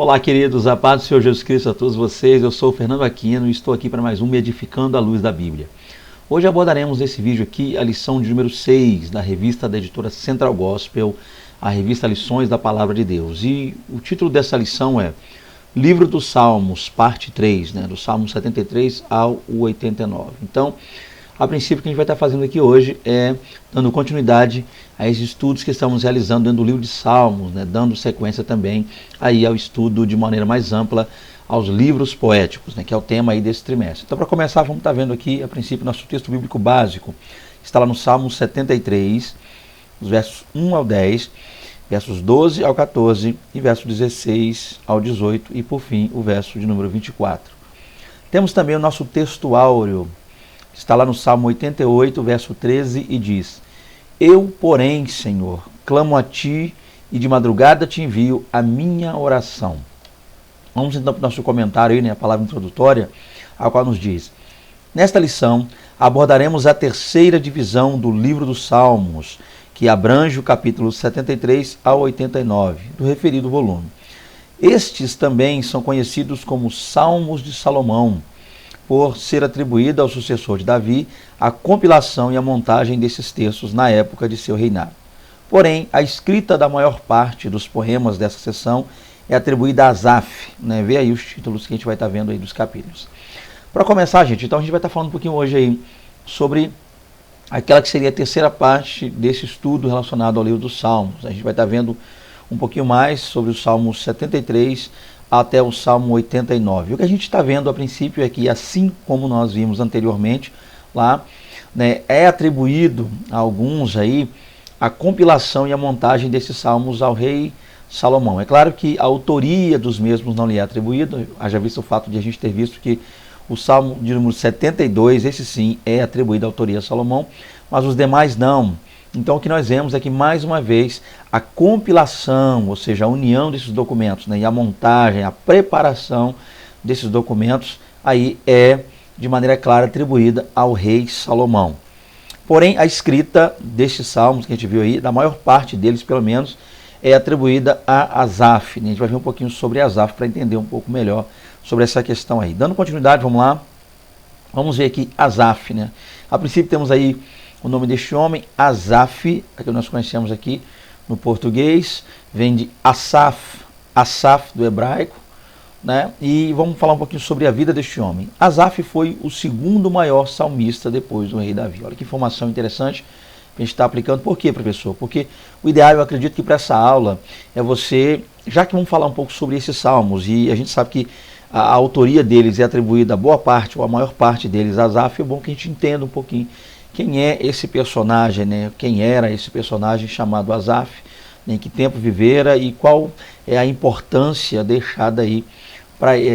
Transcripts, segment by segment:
Olá, queridos, a paz do Senhor Jesus Cristo a todos vocês. Eu sou o Fernando Aquino e estou aqui para mais um Edificando à Luz da Bíblia. Hoje abordaremos nesse vídeo aqui a lição de número 6 da revista da editora Central Gospel, a revista Lições da Palavra de Deus. E o título dessa lição é Livro dos Salmos, parte 3, do Salmo 73 ao 89. Então, a princípio, o que a gente vai estar fazendo aqui hoje é dando continuidade a esses estudos que estamos realizando dentro do livro de Salmos, dando sequência também aí ao estudo de maneira mais ampla aos livros poéticos, que é o tema aí desse trimestre. Então, para começar, vamos estar vendo aqui, a princípio, nosso texto bíblico básico. Está lá no Salmo 73, os versos 1 ao 10, versos 12 ao 14 e versos 16 ao 18 e, por fim, o verso de número 24. Temos também o nosso texto áureo. Está lá no Salmo 88, verso 13, e diz: Eu, porém, Senhor, clamo a Ti e de madrugada Te envio a minha oração. Vamos então para o nosso comentário aí, a palavra introdutória, a qual nos diz: Nesta lição, abordaremos a terceira divisão do livro dos Salmos, que abrange o capítulo 73 ao 89, do referido volume. Estes também são conhecidos como Salmos de Salomão, por ser atribuída ao sucessor de Davi a compilação e a montagem desses textos na época de seu reinado. Porém, a escrita da maior parte dos poemas dessa seção é atribuída a Asaf. Vê aí os títulos que a gente vai estar vendo aí dos capítulos. Para começar, gente, então a gente vai estar falando um pouquinho hoje aí sobre aquela que seria a terceira parte desse estudo relacionado ao livro dos Salmos. A gente vai estar vendo um pouquinho mais sobre o Salmo 73 até o Salmo 89. O que a gente está vendo a princípio é que, assim como nós vimos anteriormente lá, é atribuído a alguns aí a compilação e a montagem desses salmos ao rei Salomão. É claro que a autoria dos mesmos não lhe é atribuída, haja visto o fato de a gente ter visto que o Salmo de número 72, esse sim, é atribuído à autoria a Salomão, mas os demais não. Então o que nós vemos é que, mais uma vez, a compilação, ou seja, a união desses documentos, e a montagem, a preparação desses documentos, aí é, de maneira clara, atribuída ao rei Salomão. Porém, a escrita destes salmos que a gente viu aí, da maior parte deles, pelo menos, é atribuída a Asaf. A gente vai ver um pouquinho sobre Asaf para entender um pouco melhor sobre essa questão aí. Dando continuidade, vamos lá. Vamos ver aqui Asaf. A princípio temos aí o nome deste homem, Asaf, que nós conhecemos aqui no português, vem de Asaf, Asaf do hebraico, e vamos falar um pouquinho sobre a vida deste homem. Asaf foi o segundo maior salmista depois do rei Davi. Olha que informação interessante que a gente está aplicando. Por quê, professor? Porque o ideal, eu acredito que para essa aula, é você, já que vamos falar um pouco sobre esses salmos, e a gente sabe que a autoria deles é atribuída a boa parte, ou a maior parte deles a Asaf, é bom que a gente entenda um pouquinho quem é esse personagem, quem era esse personagem chamado Asaf, em que tempo vivera e qual é a importância deixada aí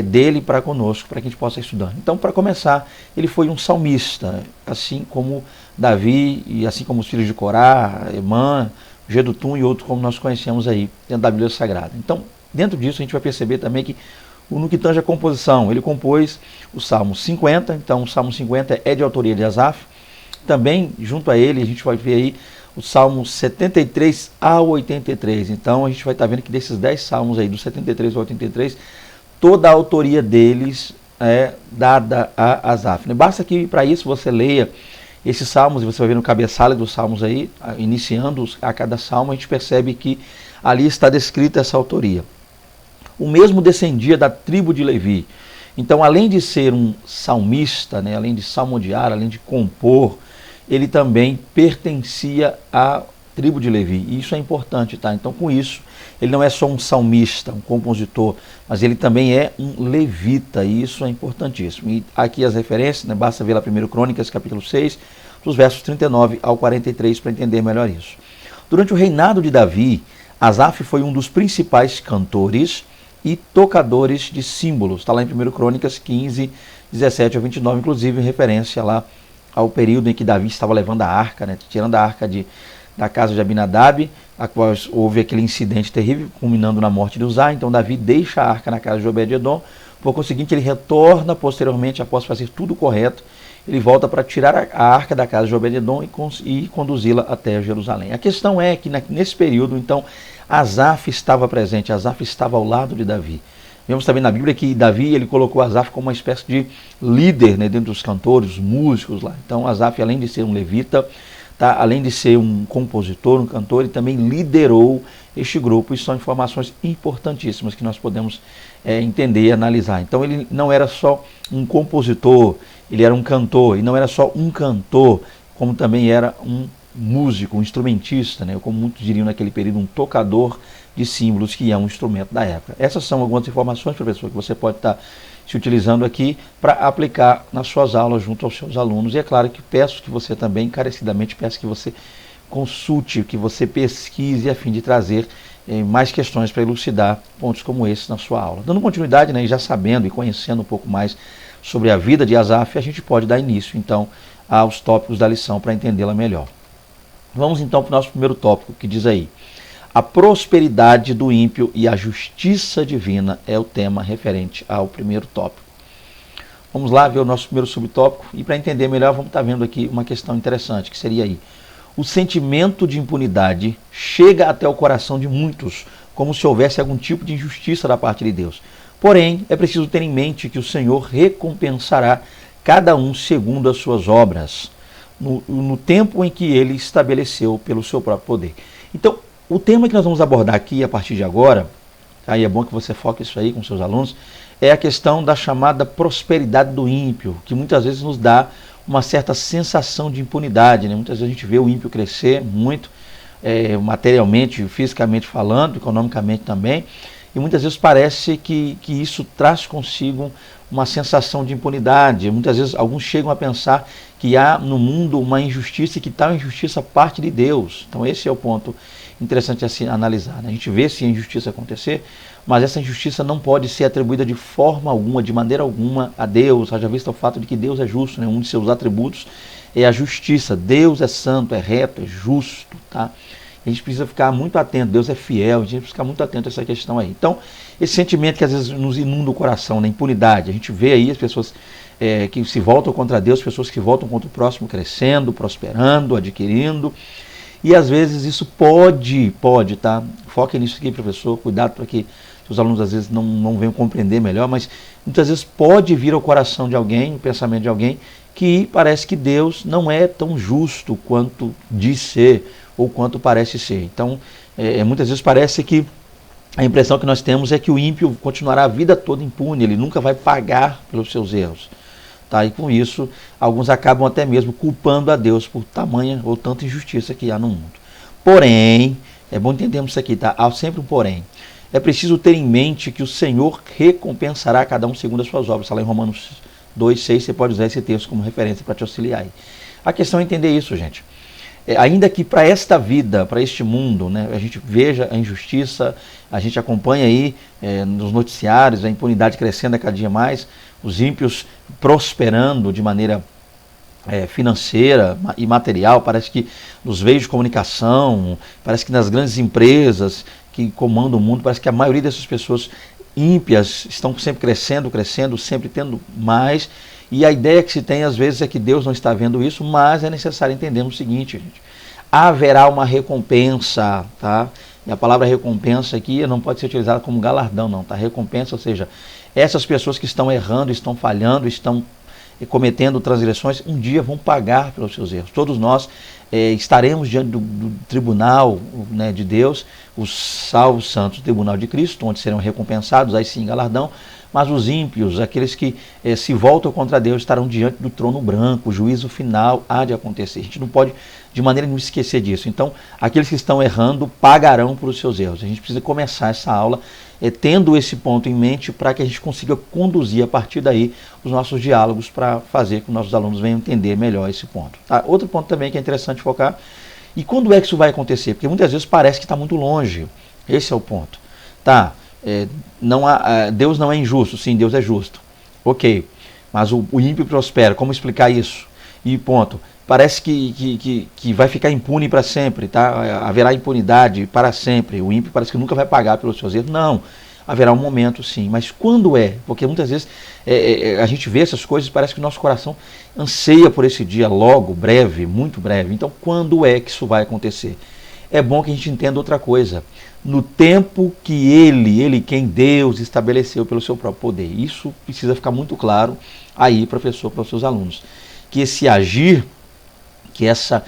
dele para conosco, para que a gente possa estudar. Então, para começar, ele foi um salmista, assim como Davi e assim como os filhos de Corá, Emã, Jedutum e outros como nós conhecemos aí dentro da Bíblia Sagrada. Então, dentro disso, a gente vai perceber também que no que tange a composição, ele compôs o Salmo 50, então o Salmo 50 é de autoria de Asaf. Também, junto a ele, a gente vai ver aí o Salmo 73 ao 83. Então, a gente vai estar vendo que desses 10 salmos aí, do 73 ao 83, toda a autoria deles é dada a Asaf. Basta que, para isso, você leia esses salmos, e você vai ver no cabeçalho dos salmos aí, iniciando a cada salmo, a gente percebe que ali está descrita essa autoria. O mesmo descendia da tribo de Levi. Então, além de ser um salmista, além de salmodiar, além de compor, ele também pertencia à tribo de Levi. E isso é importante, tá? Então, com isso, ele não é só um salmista, um compositor, mas ele também é um levita, e isso é importantíssimo. E aqui as referências, basta ver lá 1 Crônicas, capítulo 6, dos versos 39 ao 43, para entender melhor isso. Durante o reinado de Davi, Asaf foi um dos principais cantores e tocadores de símbolos. Está lá em 1 Crônicas 15, 17 a 29, inclusive em referência lá ao período em que Davi estava levando a arca, tirando a arca da casa de Abinadab, a qual houve aquele incidente terrível, culminando na morte de Uzá. Então Davi deixa a arca na casa de Obed-edom, por conseguinte ele retorna posteriormente, após fazer tudo correto, ele volta para tirar a arca da casa de Obed-edom e conduzi-la até Jerusalém. A questão é que nesse período, então, Asaf estava presente, Asaf estava ao lado de Davi. Vemos também na Bíblia que Davi ele colocou Asaf como uma espécie de líder, né, dentro dos cantores, os músicos lá. Então Asaf, além de ser um levita, tá, além de ser um compositor, um cantor, ele também liderou este grupo. Isso são informações importantíssimas que nós podemos entender e analisar. Então ele não era só um compositor, ele era um cantor, e não era só um cantor, como também era um músico, um instrumentista, né, como muitos diriam naquele período, um tocador de símbolos, que é um instrumento da época. Essas são algumas informações, professor, que você pode estar se utilizando aqui para aplicar nas suas aulas junto aos seus alunos. E é claro que peço que você também, encarecidamente, peço que você consulte, que você pesquise a fim de trazer mais questões para elucidar pontos como esse na sua aula. Dando continuidade, né, e já sabendo e conhecendo um pouco mais sobre a vida de Asaf, a gente pode dar início, então, aos tópicos da lição para entendê-la melhor. Vamos então para o nosso primeiro tópico, que diz aí: a prosperidade do ímpio e a justiça divina é o tema referente ao primeiro tópico. Vamos lá ver o nosso primeiro subtópico, e para entender melhor vamos estar vendo aqui uma questão interessante, que seria aí: o sentimento de impunidade chega até o coração de muitos, como se houvesse algum tipo de injustiça da parte de Deus. Porém, é preciso ter em mente que o Senhor recompensará cada um segundo as suas obras, no tempo em que ele estabeleceu pelo seu próprio poder. Então, o tema que nós vamos abordar aqui a partir de agora, aí é bom que você foque isso aí com seus alunos, é a questão da chamada prosperidade do ímpio, que muitas vezes nos dá uma certa sensação de impunidade, né? Muitas vezes a gente vê o ímpio crescer muito, materialmente, fisicamente falando, economicamente também, e muitas vezes parece que isso traz consigo uma sensação de impunidade. Muitas vezes alguns chegam a pensar que há no mundo uma injustiça e que tal injustiça parte de Deus. Então esse é o ponto interessante a se analisar, né? A gente vê se a injustiça acontecer, mas essa injustiça não pode ser atribuída de forma alguma, de maneira alguma a Deus. Haja visto o fato de que Deus é justo, né? Um de seus atributos é a justiça. Deus é santo, é reto, é justo, tá? A gente precisa ficar muito atento, Deus é fiel, a gente precisa ficar muito atento a essa questão aí. Então, esse sentimento que às vezes nos inunda o coração, na impunidade, a gente vê aí as pessoas que se voltam contra Deus, pessoas que voltam contra o próximo, crescendo, prosperando, adquirindo, e às vezes isso pode, tá? Foque nisso aqui, professor, cuidado para que os alunos às vezes não venham compreender melhor, mas muitas vezes pode vir ao coração de alguém, o pensamento de alguém, que parece que Deus não é tão justo quanto diz ser, ou quanto parece ser. Então, muitas vezes parece que a impressão que nós temos é que o ímpio continuará a vida toda impune, ele nunca vai pagar pelos seus erros. Tá? E com isso, alguns acabam até mesmo culpando a Deus por tamanha ou tanta injustiça que há no mundo. Porém, é bom entendermos isso aqui, tá? Há sempre um porém. É preciso ter em mente que o Senhor recompensará cada um segundo as suas obras. Está lá em Romanos 2,6, você pode usar esse texto como referência para te auxiliar aí. A questão é entender isso, gente. Ainda que para esta vida, para este mundo, né, a gente veja a injustiça, a gente acompanha aí nos noticiários a impunidade crescendo a cada dia mais, os ímpios prosperando de maneira financeira e material, parece que nos veios de comunicação, parece que nas grandes empresas que comandam o mundo, parece que a maioria dessas pessoas ímpias estão sempre crescendo, sempre tendo mais. E a ideia que se tem às vezes é que Deus não está vendo isso, mas é necessário entendermos o seguinte, gente: haverá uma recompensa, tá? E a palavra recompensa aqui não pode ser utilizada como galardão, não, tá? Recompensa, ou seja, essas pessoas que estão errando, estão falhando, estão cometendo transgressões, um dia vão pagar pelos seus erros. Todos nós estaremos diante do tribunal, né, de Deus, os salvos santos, o tribunal de Cristo, onde serão recompensados, aí sim galardão. Mas os ímpios, aqueles que se voltam contra Deus, estarão diante do trono branco. O juízo final há de acontecer. A gente não pode de maneira nenhuma esquecer disso. Então, aqueles que estão errando pagarão por os seus erros. A gente precisa começar essa aula tendo esse ponto em mente, para que a gente consiga conduzir a partir daí os nossos diálogos, para fazer com que nossos alunos venham entender melhor esse ponto. Tá? Outro ponto também que é interessante focar: e quando é que isso vai acontecer? Porque muitas vezes parece que está muito longe. Esse é o ponto. Tá? Deus não é injusto. Sim, Deus é justo. Ok, mas o ímpio prospera. Como explicar isso? E ponto. Parece que vai ficar impune para sempre, tá? Haverá impunidade para sempre. O ímpio parece que nunca vai pagar pelos seus erros. Não. haverá um momento sim, mas quando é? Porque muitas vezes a gente vê essas coisas e parece que o nosso coração anseia por esse dia logo, breve, muito breve. Então quando é que isso vai acontecer? É bom que a gente entenda outra coisa. No tempo que quem Deus estabeleceu pelo seu próprio poder. Isso precisa ficar muito claro aí, professor, para os seus alunos. Que esse agir, que essa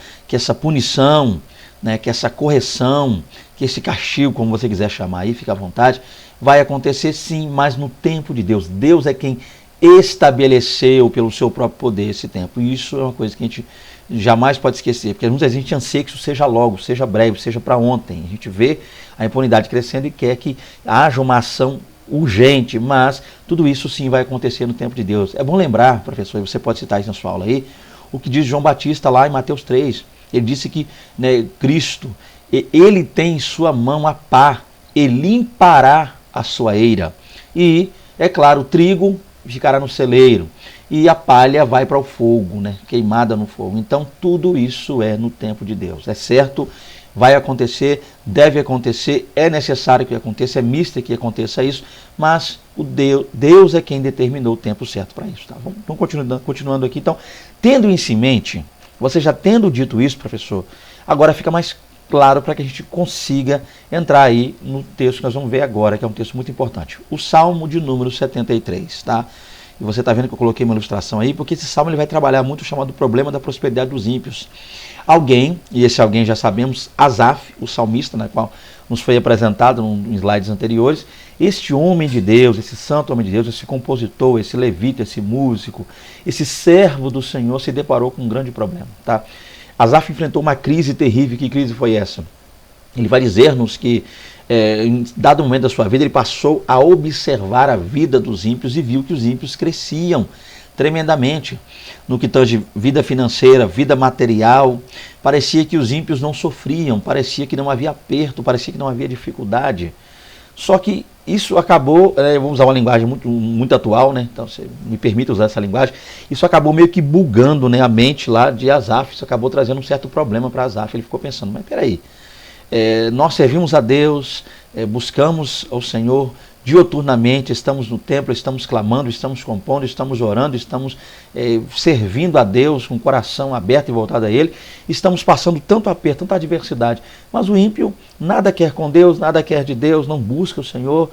punição, né, que essa correção, que esse castigo, como você quiser chamar aí, fica à vontade, vai acontecer sim, mas no tempo de Deus. Deus é quem estabeleceu pelo seu próprio poder esse tempo. E isso é uma coisa que a gente jamais pode esquecer, porque muitas vezes a gente anseia que isso seja logo, seja breve, seja para ontem. A gente vê a impunidade crescendo e quer que haja uma ação urgente, mas tudo isso sim vai acontecer no tempo de Deus. É bom lembrar, professor, e você pode citar isso na sua aula aí, o que diz João Batista lá em Mateus 3. Ele disse que, né, Cristo, ele tem em sua mão a pá, e limpará a sua eira. E, é claro, o trigo ficará no celeiro e a palha vai para o fogo, né, queimada no fogo. Então tudo isso é no tempo de Deus. É certo, vai acontecer, deve acontecer, é necessário que aconteça, é mister que aconteça isso, mas Deus é quem determinou o tempo certo para isso. Tá? Vamos continuando aqui. Então, tendo isso em mente, você já tendo dito isso, professor, agora fica mais claro para que a gente consiga entrar aí no texto que nós vamos ver agora, que é um texto muito importante. O Salmo de número 73, tá? E você está vendo que eu coloquei uma ilustração aí, porque esse salmo ele vai trabalhar muito o chamado problema da prosperidade dos ímpios. Alguém, e esse alguém já sabemos, Asaf, o salmista, na qual nos foi apresentado em slides anteriores, este homem de Deus, esse santo homem de Deus, esse compositor, esse levita, esse músico, esse servo do Senhor se deparou com um grande problema, tá? Asaf enfrentou uma crise terrível. Que crise foi essa? Ele vai dizer-nos que, em dado momento da sua vida, ele passou a observar a vida dos ímpios e viu que os ímpios cresciam tremendamente. No que tange vida financeira, vida material, parecia que os ímpios não sofriam, parecia que não havia aperto, parecia que não havia dificuldade. Só que isso acabou, vamos usar uma linguagem muito atual, né? Então você me permite usar essa linguagem, isso acabou meio que bugando, né, a mente lá de Asaf, isso acabou trazendo um certo problema para Asaf. Ele ficou pensando, mas peraí, nós servimos a Deus, buscamos ao Senhor dioturnamente, estamos no templo, estamos clamando, estamos compondo, estamos orando, estamos servindo a Deus com o coração aberto e voltado a Ele, estamos passando tanto aperto, tanta adversidade, mas o ímpio nada quer com Deus, nada quer de Deus, não busca o Senhor,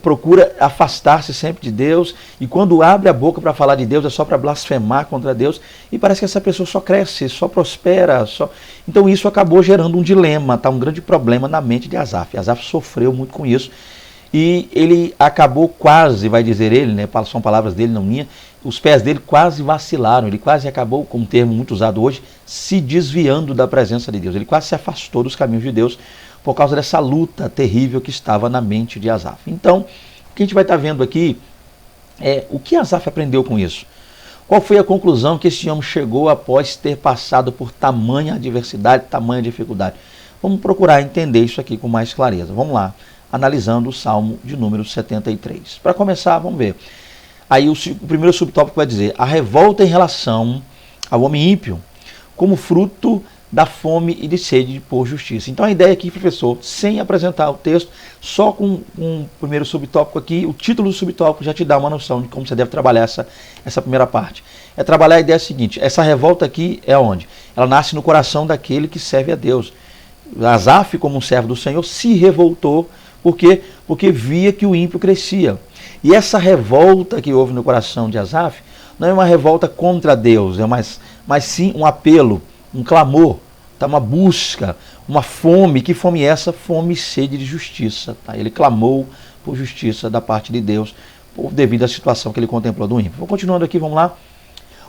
procura afastar-se sempre de Deus, e quando abre a boca para falar de Deus é só para blasfemar contra Deus, e parece que essa pessoa só cresce, só prospera, então isso acabou gerando um dilema, tá? Um grande problema na mente de Asaf. Asaf sofreu muito com isso, e ele acabou quase, vai dizer ele, né, são palavras dele, não minha, os pés dele quase vacilaram, ele quase acabou, com um termo muito usado hoje, se desviando da presença de Deus. Ele quase se afastou dos caminhos de Deus por causa dessa luta terrível que estava na mente de Asaf. Então, o que a gente vai estar vendo aqui é o que Asaf aprendeu com isso. Qual foi a conclusão que esse homem chegou após ter passado por tamanha adversidade, tamanha dificuldade? Vamos procurar entender isso aqui com mais clareza. Vamos lá, analisando o Salmo de número 73. Para começar, vamos ver. Aí o primeiro subtópico vai dizer, a revolta em relação ao homem ímpio, como fruto da fome e de sede por justiça. Então a ideia aqui, professor, sem apresentar o texto, só com o primeiro subtópico aqui, o título do subtópico já te dá uma noção de como você deve trabalhar essa primeira parte. É trabalhar a ideia seguinte, essa revolta aqui é onde? Ela nasce no coração daquele que serve a Deus. Asaf, como um servo do Senhor, se revoltou. Por quê? Porque via que o ímpio crescia. E essa revolta que houve no coração de Asaf não é uma revolta contra Deus, mas sim um apelo, um clamor, tá? Uma busca, uma fome. Que fome é essa? Fome e sede de justiça. Tá? Ele clamou por justiça da parte de Deus, devido à situação que ele contemplou do ímpio. Vou continuando aqui, vamos lá.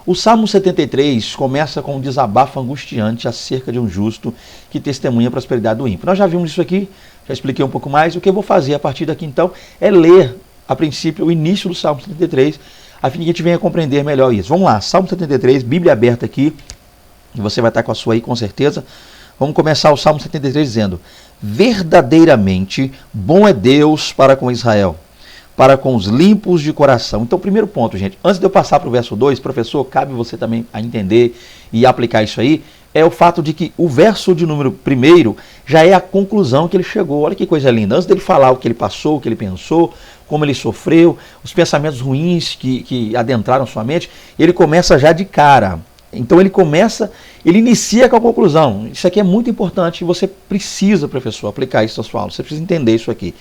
O Salmo 73 começa com um desabafo angustiante acerca de um justo que testemunha a prosperidade do ímpio. Nós já vimos isso aqui, já expliquei um pouco mais. O que eu vou fazer a partir daqui então é ler, a princípio, o início do Salmo 73, a fim de que a gente venha compreender melhor isso. Vamos lá, Salmo 73, Bíblia aberta aqui, e você vai estar com a sua aí com certeza. Vamos começar o Salmo 73 dizendo, verdadeiramente bom é Deus para com Israel, para com os limpos de coração. Então, primeiro ponto, gente, antes de eu passar para o verso 2, professor, cabe você também a entender e aplicar isso aí, é o fato de que o verso de número 1 já é a conclusão que ele chegou. Olha que coisa linda. Antes dele falar o que ele passou, o que ele pensou, como ele sofreu, os pensamentos ruins que adentraram sua mente, ele começa já de cara. Então ele inicia com a conclusão. Isso aqui é muito importante e você precisa, professor, aplicar isso na sua aula. Você precisa entender isso aqui.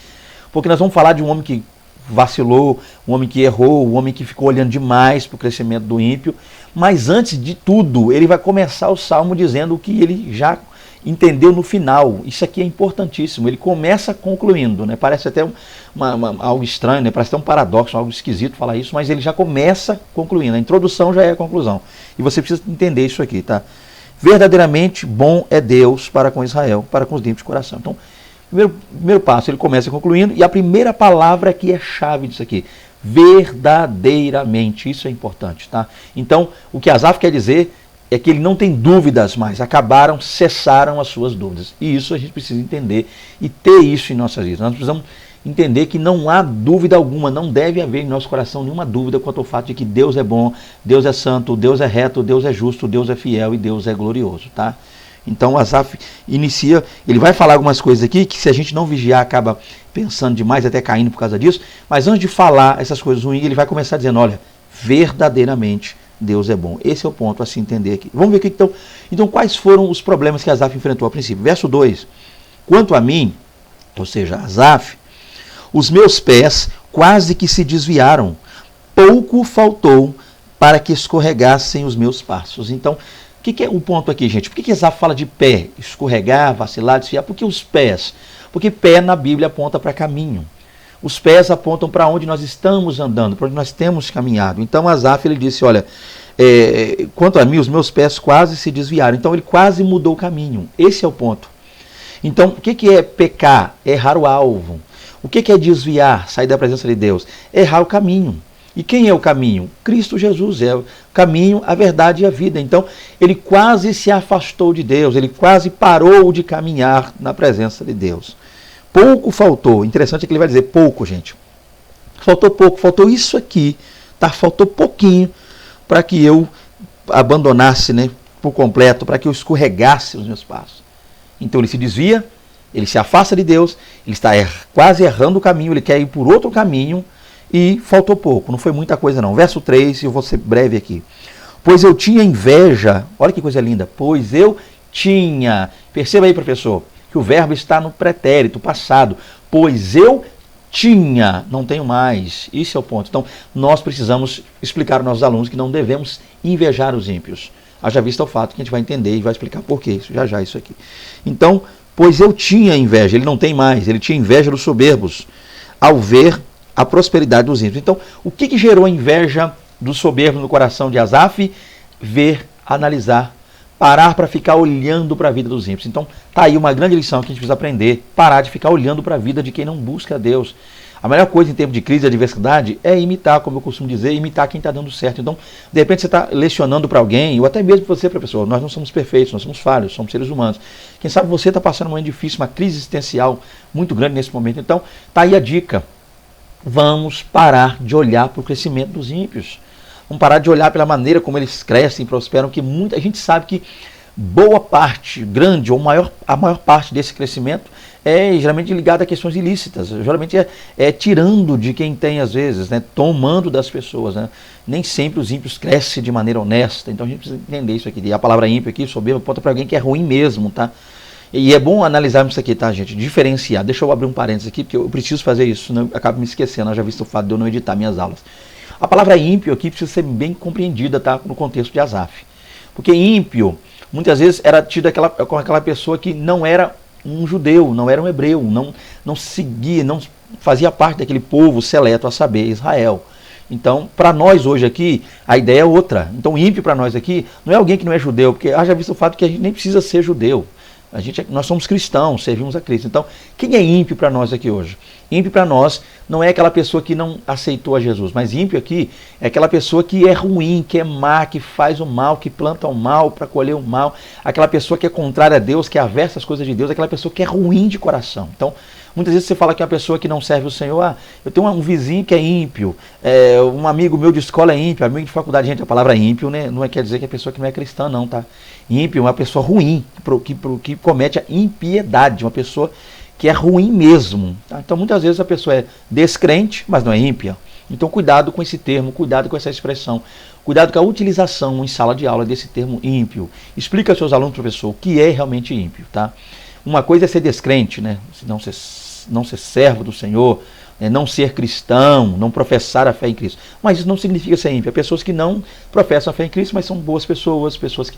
Porque nós vamos falar de um homem que vacilou, um homem que errou, um homem que ficou olhando demais para o crescimento do ímpio. Mas antes de tudo, ele vai começar o salmo dizendo o que ele já entendeu no final. Isso aqui é importantíssimo. Ele começa concluindo, né? Parece até algo estranho, né? Parece até um paradoxo, algo esquisito falar isso, mas ele já começa concluindo. A introdução já é a conclusão. E você precisa entender isso aqui, tá? Verdadeiramente bom é Deus para com Israel, para com os limpos de coração. Então, primeiro passo, ele começa concluindo, e a primeira palavra aqui é chave disso aqui. Verdadeiramente. Isso é importante, tá? Então, o que Asaf quer dizer é que ele não tem dúvidas mais, cessaram as suas dúvidas. E isso a gente precisa entender e ter isso em nossas vidas. Nós precisamos entender que não há dúvida alguma, não deve haver em nosso coração nenhuma dúvida quanto ao fato de que Deus é bom, Deus é santo, Deus é reto, Deus é justo, Deus é fiel e Deus é glorioso, tá? Então Asaf inicia, ele vai falar algumas coisas aqui que se a gente não vigiar acaba pensando demais, até caindo por causa disso, mas antes de falar essas coisas ruins, ele vai começar dizendo, olha, verdadeiramente Deus é bom. Esse é o ponto a se entender aqui. Vamos ver aqui então quais foram os problemas que Asaf enfrentou a princípio. Verso 2, quanto a mim, ou seja, Asaf, os meus pés quase que se desviaram, pouco faltou para que escorregassem os meus passos. Então, o que é o ponto aqui, gente? Por que Asaf fala de pé? Escorregar, vacilar, desviar? Por que os pés? Porque pé na Bíblia aponta para caminho. Os pés apontam para onde nós estamos andando, para onde nós temos caminhado. Então Asaf, ele disse, olha, quanto a mim, os meus pés quase se desviaram. Então ele quase mudou o caminho. Esse é o ponto. Então, o que é pecar? Errar o alvo. O que é desviar, sair da presença de Deus? Errar o caminho. E quem é o caminho? Cristo Jesus é o caminho, a verdade e a vida. Então, ele quase se afastou de Deus, ele quase parou de caminhar na presença de Deus. Pouco faltou. Interessante é que ele vai dizer pouco, gente. Faltou pouco, faltou isso aqui, tá? Faltou pouquinho para que eu abandonasse, né, por completo, para que eu escorregasse os meus passos. Então ele se desvia, ele se afasta de Deus, ele está quase errando o caminho, ele quer ir por outro caminho e faltou pouco, não foi muita coisa não. Verso 3, eu vou ser breve aqui. Pois eu tinha inveja, olha que coisa linda, pois eu tinha, perceba aí, professor, que o verbo está no pretérito, passado, pois eu tinha, não tenho mais, esse é o ponto. Então, nós precisamos explicar aos nossos alunos que não devemos invejar os ímpios. Haja vista o fato que a gente vai entender e vai explicar por quê, já isso aqui. Então, pois eu tinha inveja, ele não tem mais, ele tinha inveja dos soberbos, ao ver a prosperidade dos ímpios. Então, o que gerou a inveja do soberbo no coração de Asaf? Ver, analisar, parar para ficar olhando para a vida dos ímpios. Então, está aí uma grande lição que a gente precisa aprender, parar de ficar olhando para a vida de quem não busca a Deus. A melhor coisa em tempo de crise e adversidade é imitar, como eu costumo dizer, imitar quem está dando certo. Então, de repente você está lecionando para alguém, ou até mesmo você, professor, nós não somos perfeitos, nós somos falhos, somos seres humanos. Quem sabe você está passando um momento difícil, uma crise existencial muito grande nesse momento. Então, está aí a dica. Vamos parar de olhar para o crescimento dos ímpios. Vamos parar de olhar pela maneira como eles crescem, prosperam, que muita gente sabe que boa parte, grande ou a maior parte desse crescimento é geralmente ligada a questões ilícitas, geralmente é tirando de quem tem às vezes, né, tomando das pessoas, né? Nem sempre os ímpios crescem de maneira honesta, então a gente precisa entender isso aqui. E a palavra ímpio aqui, soberbo, aponta para alguém que é ruim mesmo, tá? E é bom analisarmos isso aqui, tá, gente? Diferenciar. Deixa eu abrir um parênteses aqui, porque eu preciso fazer isso, senão eu acabo me esquecendo, eu já visto o fato de eu não editar minhas aulas. A palavra ímpio aqui precisa ser bem compreendida, tá, no contexto de Asaf. Porque ímpio, muitas vezes, era tido como aquela pessoa que não era um judeu, não era um hebreu, não seguia, não fazia parte daquele povo seleto, a saber, Israel. Então, para nós hoje aqui, a ideia é outra. Então, ímpio para nós aqui não é alguém que não é judeu, porque já visto o fato que a gente nem precisa ser judeu. Nós somos cristãos, servimos a Cristo. Então, quem é ímpio para nós aqui hoje? Ímpio para nós não é aquela pessoa que não aceitou a Jesus, mas ímpio aqui é aquela pessoa que é ruim, que é má, que faz o mal, que planta o mal para colher o mal, aquela pessoa que é contrária a Deus, que é aversa às coisas de Deus, aquela pessoa que é ruim de coração. Então, Muitas vezes você fala que é uma pessoa que não serve o Senhor, eu tenho um vizinho que é ímpio, um amigo meu de escola é ímpio, amigo de faculdade, gente, a palavra ímpio, né, não quer dizer que é pessoa que não é cristã não, tá? Ímpio é uma pessoa ruim, que comete a impiedade, uma pessoa que é ruim mesmo. Tá? Então muitas vezes a pessoa é descrente, mas não é ímpia. Então cuidado com esse termo, cuidado com essa expressão, cuidado com a utilização em sala de aula desse termo ímpio. Explica aos seus alunos, professor, o que é realmente ímpio, tá? Uma coisa é ser descrente, né? Não ser servo do Senhor, né? Não ser cristão, não professar a fé em Cristo. Mas isso não significa ser ímpio. Há pessoas que não professam a fé em Cristo, mas são boas pessoas, pessoas que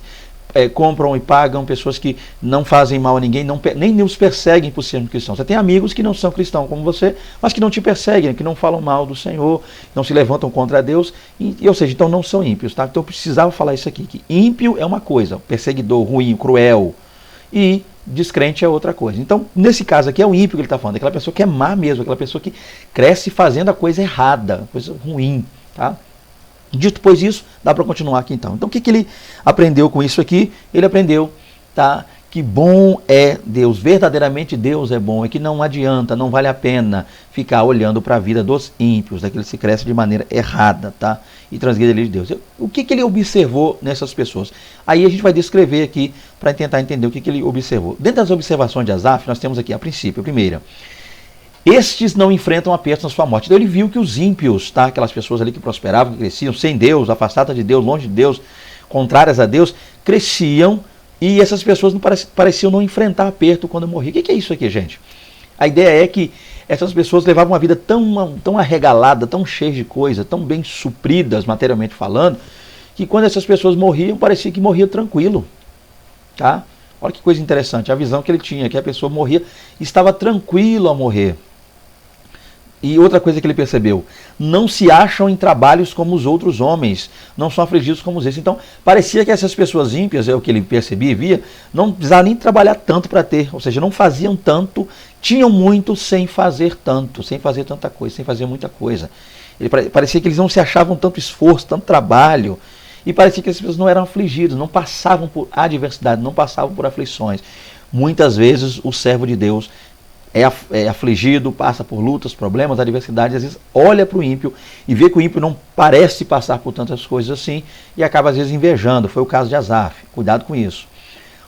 compram e pagam, pessoas que não fazem mal a ninguém, nem os perseguem por serem cristãos. Você tem amigos que não são cristãos como você, mas que não te perseguem, que não falam mal do Senhor, não se levantam contra Deus, ou seja, então não são ímpios. Tá? Então eu precisava falar isso aqui, que ímpio é uma coisa, perseguidor, ruim, cruel, e descrente é outra coisa. Então, nesse caso aqui é o ímpio que ele está falando, aquela pessoa que é má mesmo, aquela pessoa que cresce fazendo a coisa errada, coisa ruim, tá? Dito pois isso, dá para continuar aqui então. Então o que ele aprendeu com isso aqui? Ele aprendeu, tá, que bom é Deus, verdadeiramente Deus é bom, é que não adianta, não vale a pena ficar olhando para a vida dos ímpios, daqueles que crescem de maneira errada, tá, e transgride a lei de Deus. O que ele observou nessas pessoas? Aí a gente vai descrever aqui para tentar entender o que ele observou. Dentro das observações de Asaf, nós temos aqui a princípio, a primeira: estes não enfrentam apertos na sua morte. Então ele viu que os ímpios, tá, aquelas pessoas ali que prosperavam, que cresciam sem Deus, afastadas de Deus, longe de Deus, contrárias a Deus, cresciam e essas pessoas não pareciam não enfrentar aperto quando morriam. O que é isso aqui, gente? A ideia é que essas pessoas levavam uma vida tão arregalada, tão cheia de coisa, tão bem supridas materialmente falando, que quando essas pessoas morriam, parecia que morria tranquilo. Tá? Olha que coisa interessante, a visão que ele tinha, que a pessoa morria, estava tranquilo a morrer. E outra coisa que ele percebeu, não se acham em trabalhos como os outros homens, não são afligidos como os esses. Então, parecia que essas pessoas ímpias, é o que ele percebia e via, não precisavam nem trabalhar tanto para ter, ou seja, não faziam tanto, tinham muito sem fazer tanto, sem fazer tanta coisa, sem fazer muita coisa. Parecia que eles não se achavam tanto esforço, tanto trabalho, e parecia que as pessoas não eram afligidas, não passavam por adversidade, não passavam por aflições. Muitas vezes o servo de Deus é afligido, passa por lutas, problemas, adversidades, às vezes olha para o ímpio e vê que o ímpio não parece passar por tantas coisas assim e acaba às vezes invejando. Foi o caso de Asaf, cuidado com isso.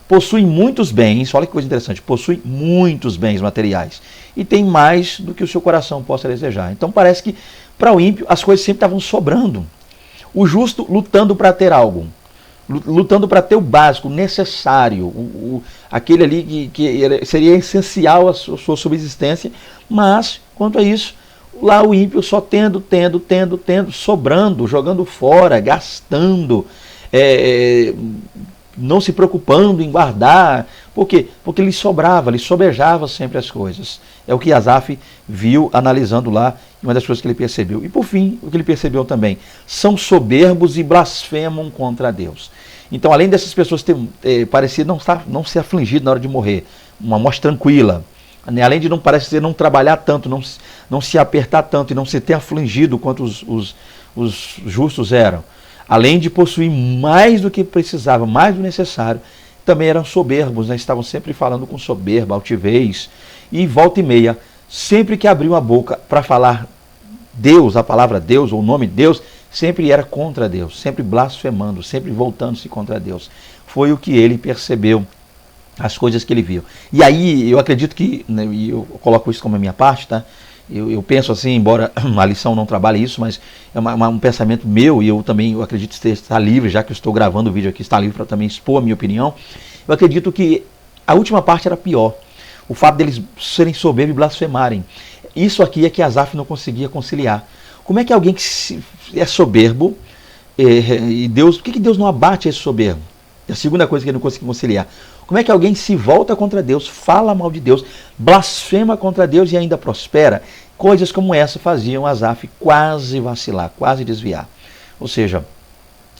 Possui muitos bens, olha que coisa interessante, possui muitos bens materiais e tem mais do que o seu coração possa desejar. Então parece que para o ímpio as coisas sempre estavam sobrando. O justo lutando para ter algo, lutando para ter o básico, o necessário, aquele ali que seria essencial à sua subsistência, mas, quanto a isso, lá o ímpio só tendo, sobrando, jogando fora, gastando, não se preocupando em guardar. Por quê? Porque lhe sobrava, lhe sobejava sempre as coisas. É o que Asaf viu analisando lá, uma das coisas que ele percebeu. E por fim, o que ele percebeu também, são soberbos e blasfemam contra Deus. Então, além dessas pessoas parecer não ser afligido na hora de morrer, uma morte tranquila, né? Além de não parecer não trabalhar tanto, não se apertar tanto e não se ter afligido quanto os justos eram, além de possuir mais do que precisava, mais do necessário, também eram soberbos, né? Estavam sempre falando com soberba, altivez, e volta e meia, sempre que abriam a boca para falar Deus, a palavra Deus, ou o nome Deus, sempre era contra Deus, sempre blasfemando, sempre voltando-se contra Deus. Foi o que ele percebeu, as coisas que ele viu. E aí eu acredito que, né, e eu coloco isso como a minha parte, tá? Eu penso assim, embora a lição não trabalhe isso, mas é um pensamento meu, e eu acredito estar livre, já que eu estou gravando o vídeo aqui, está livre para também expor a minha opinião. Eu acredito que a última parte era pior. O fato deles serem soberbos e blasfemarem. Isso aqui é que Asaf não conseguia conciliar. Como é que alguém que é soberbo, e Deus, por que Deus não abate esse soberbo? É a segunda coisa que ele não conseguia conciliar. Como é que alguém se volta contra Deus, fala mal de Deus, blasfema contra Deus e ainda prospera? Coisas como essa faziam Asaf quase vacilar, quase desviar. Ou seja,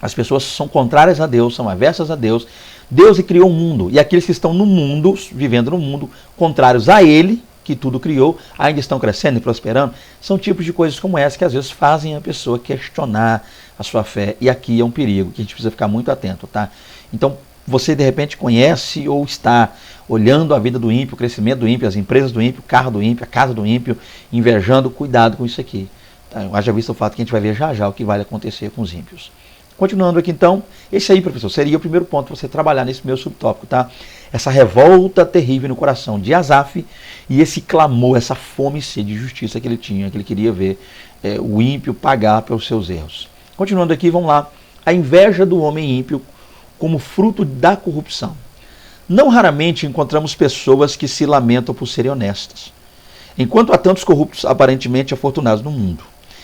as pessoas são contrárias a Deus, são aversas a Deus. Deus criou o mundo, e aqueles que estão no mundo, vivendo no mundo, contrários a Ele, que tudo criou, ainda estão crescendo e prosperando, são tipos de coisas como essa que às vezes fazem a pessoa questionar a sua fé. E aqui é um perigo que a gente precisa ficar muito atento, tá? Então, você de repente conhece ou está olhando a vida do ímpio, o crescimento do ímpio, as empresas do ímpio, o carro do ímpio, a casa do ímpio, invejando, cuidado com isso aqui. Tá? Haja visto o fato que a gente vai ver já já o que vai acontecer com os ímpios. Continuando aqui então, esse aí, professor, seria o primeiro ponto para você trabalhar nesse meu subtópico, tá? Essa revolta terrível no coração de Asaf e esse clamor, essa fome e sede de justiça que ele tinha, que ele queria ver o ímpio pagar pelos seus erros. Continuando aqui, vamos lá. A inveja do homem ímpio como fruto da corrupção. Não raramente encontramos pessoas que se lamentam por serem honestas, enquanto há tantos corruptos aparentemente afortunados no mundo.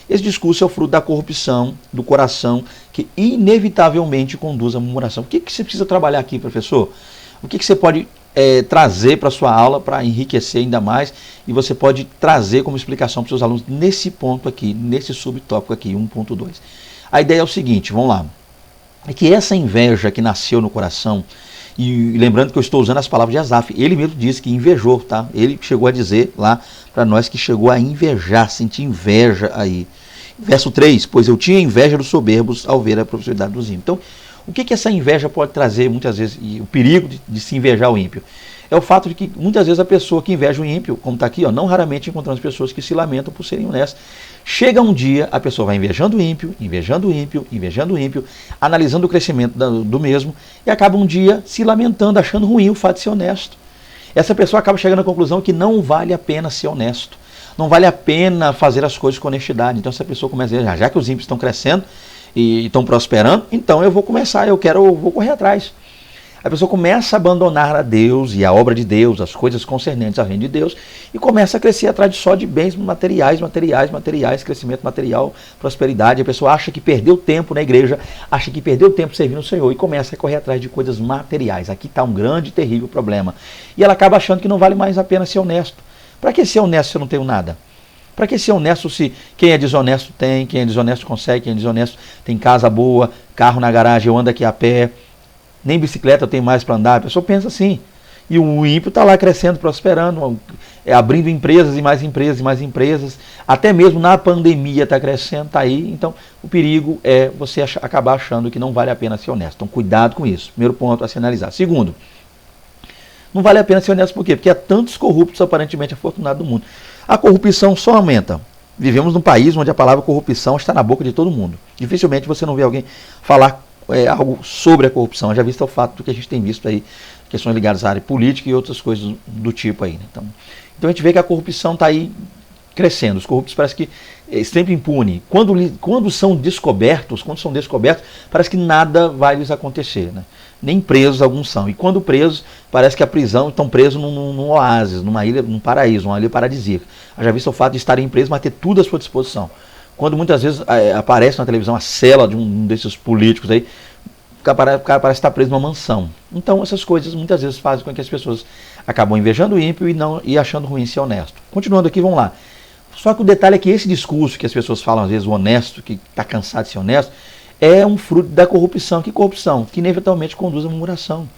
Esse discurso é o fruto da corrupção do coração que inevitavelmente conduz à murmuração. O que você precisa trabalhar aqui, professor? O que você pode trazer para a sua aula para enriquecer ainda mais e você pode trazer como explicação para os seus alunos nesse ponto aqui, nesse subtópico aqui, 1.2. A ideia é o seguinte, vamos lá. É que essa inveja que nasceu no coração, e lembrando que eu estou usando as palavras de Asaf, ele mesmo disse que invejou, tá? Ele chegou a dizer lá para nós que chegou a invejar, sentir inveja aí. Verso 3, pois eu tinha inveja dos soberbos ao ver a prosperidade dos ímpios. Então, o que essa inveja pode trazer muitas vezes, e o perigo de se invejar o ímpio? É o fato de que muitas vezes a pessoa que inveja o ímpio, como está aqui, ó, não raramente encontramos pessoas que se lamentam por serem honestas. Chega um dia, a pessoa vai invejando o ímpio, invejando o ímpio, invejando o ímpio, analisando o crescimento do mesmo, e acaba um dia se lamentando, achando ruim o fato de ser honesto. Essa pessoa acaba chegando à conclusão que não vale a pena ser honesto, não vale a pena fazer as coisas com honestidade. Então essa pessoa começa a dizer, já que os ímpios estão crescendo e estão prosperando, então eu vou começar, eu vou correr atrás. A pessoa começa a abandonar a Deus e a obra de Deus, as coisas concernentes ao reino de Deus, e começa a crescer atrás só de bens materiais, crescimento material, prosperidade. A pessoa acha que perdeu tempo na igreja, acha que perdeu tempo servindo o Senhor e começa a correr atrás de coisas materiais. Aqui está um grande e terrível problema. E ela acaba achando que não vale mais a pena ser honesto. Para que ser honesto se eu não tenho nada? Para que ser honesto se quem é desonesto tem, quem é desonesto consegue, quem é desonesto tem casa boa, carro na garagem, eu ando aqui a pé, nem bicicleta eu tenho mais para andar. A pessoa pensa assim. E o ímpio está lá crescendo, prosperando, abrindo empresas e mais empresas e mais empresas. Até mesmo na pandemia está crescendo, está aí. Então o perigo é você acabar achando que não vale a pena ser honesto. Então cuidado com isso. Primeiro ponto a se analisar. Segundo, não vale a pena ser honesto por quê? Porque há tantos corruptos aparentemente afortunados do mundo. A corrupção só aumenta. Vivemos num país onde a palavra corrupção está na boca de todo mundo. Dificilmente você não vê alguém falar algo sobre a corrupção, já visto o fato do que a gente tem visto aí, questões ligadas à área política e outras coisas do tipo aí. Né? Então a gente vê que a corrupção está aí crescendo, os corruptos parece que sempre impune. Quando são descobertos, parece que nada vai lhes acontecer, né? Nem presos alguns são. E quando presos, parece que a prisão estão presos num oásis, numa ilha, num paraíso, uma ilha paradisíaca. Já visto o fato de estarem presos, mas ter tudo à sua disposição. Quando muitas vezes aparece na televisão a cela de um desses políticos aí, o cara parece estar preso numa mansão. Então essas coisas muitas vezes fazem com que as pessoas acabam invejando o ímpio e achando ruim ser honesto. Continuando aqui, vamos lá. Só que o detalhe é que esse discurso que as pessoas falam às vezes, o honesto, que está cansado de ser honesto, é um fruto da corrupção. Que corrupção? Que inevitavelmente conduz à murmuração.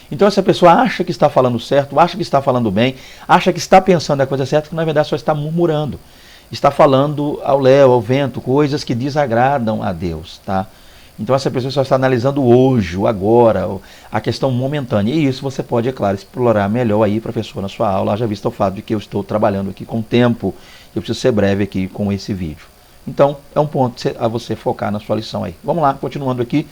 Então essa pessoa acha que está falando certo, acha que está falando bem, acha que está pensando a coisa certa, que na verdade só está murmurando. Está falando ao léu, ao vento, coisas que desagradam a Deus, tá? Então essa pessoa só está analisando o hoje, o agora, a questão momentânea. E isso você pode, é claro, explorar melhor aí, professor, na sua aula, já visto o fato de que eu estou trabalhando aqui com tempo, eu preciso ser breve aqui com esse vídeo. Então, é um ponto a você focar na sua lição aí. Vamos lá, continuando aqui.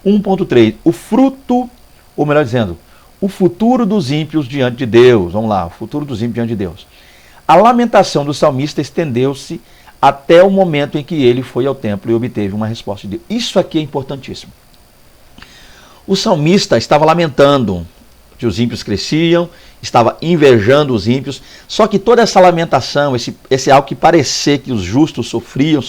1.3. O fruto, ou melhor dizendo, o futuro dos ímpios diante de Deus. Vamos lá, o futuro dos ímpios diante de Deus. A lamentação do salmista estendeu-se até o momento em que ele foi ao templo e obteve uma resposta de Deus. Isso aqui é importantíssimo. O salmista estava lamentando que os ímpios cresciam, estava invejando os ímpios, só que toda essa lamentação, esse algo que parecia que os justos sofriam,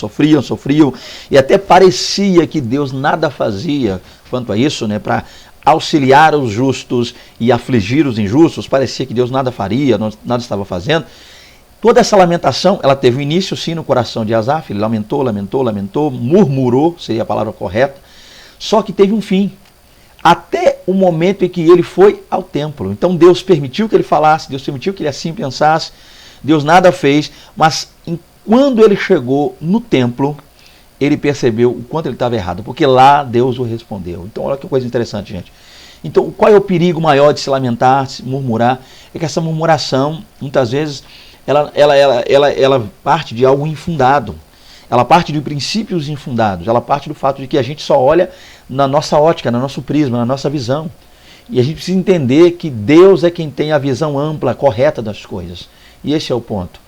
e até parecia que Deus nada fazia quanto a isso, né, para auxiliar os justos e afligir os injustos, parecia que Deus nada faria, nada estava fazendo. Toda essa lamentação, ela teve um início sim no coração de Asaf, ele lamentou, murmurou, seria a palavra correta, só que teve um fim, até o momento em que ele foi ao templo. Então Deus permitiu que ele falasse, Deus permitiu que ele assim pensasse, Deus nada fez, mas quando ele chegou no templo, ele percebeu o quanto ele estava errado, porque lá Deus o respondeu. Então olha que coisa interessante, gente. Então, qual é o perigo maior de se lamentar, de se murmurar? É que essa murmuração, muitas vezes, ela parte de algo infundado. Ela parte de princípios infundados. Ela parte do fato de que a gente só olha na nossa ótica, no nosso prisma, na nossa visão. E a gente precisa entender que Deus é quem tem a visão ampla, correta das coisas. E esse é o ponto.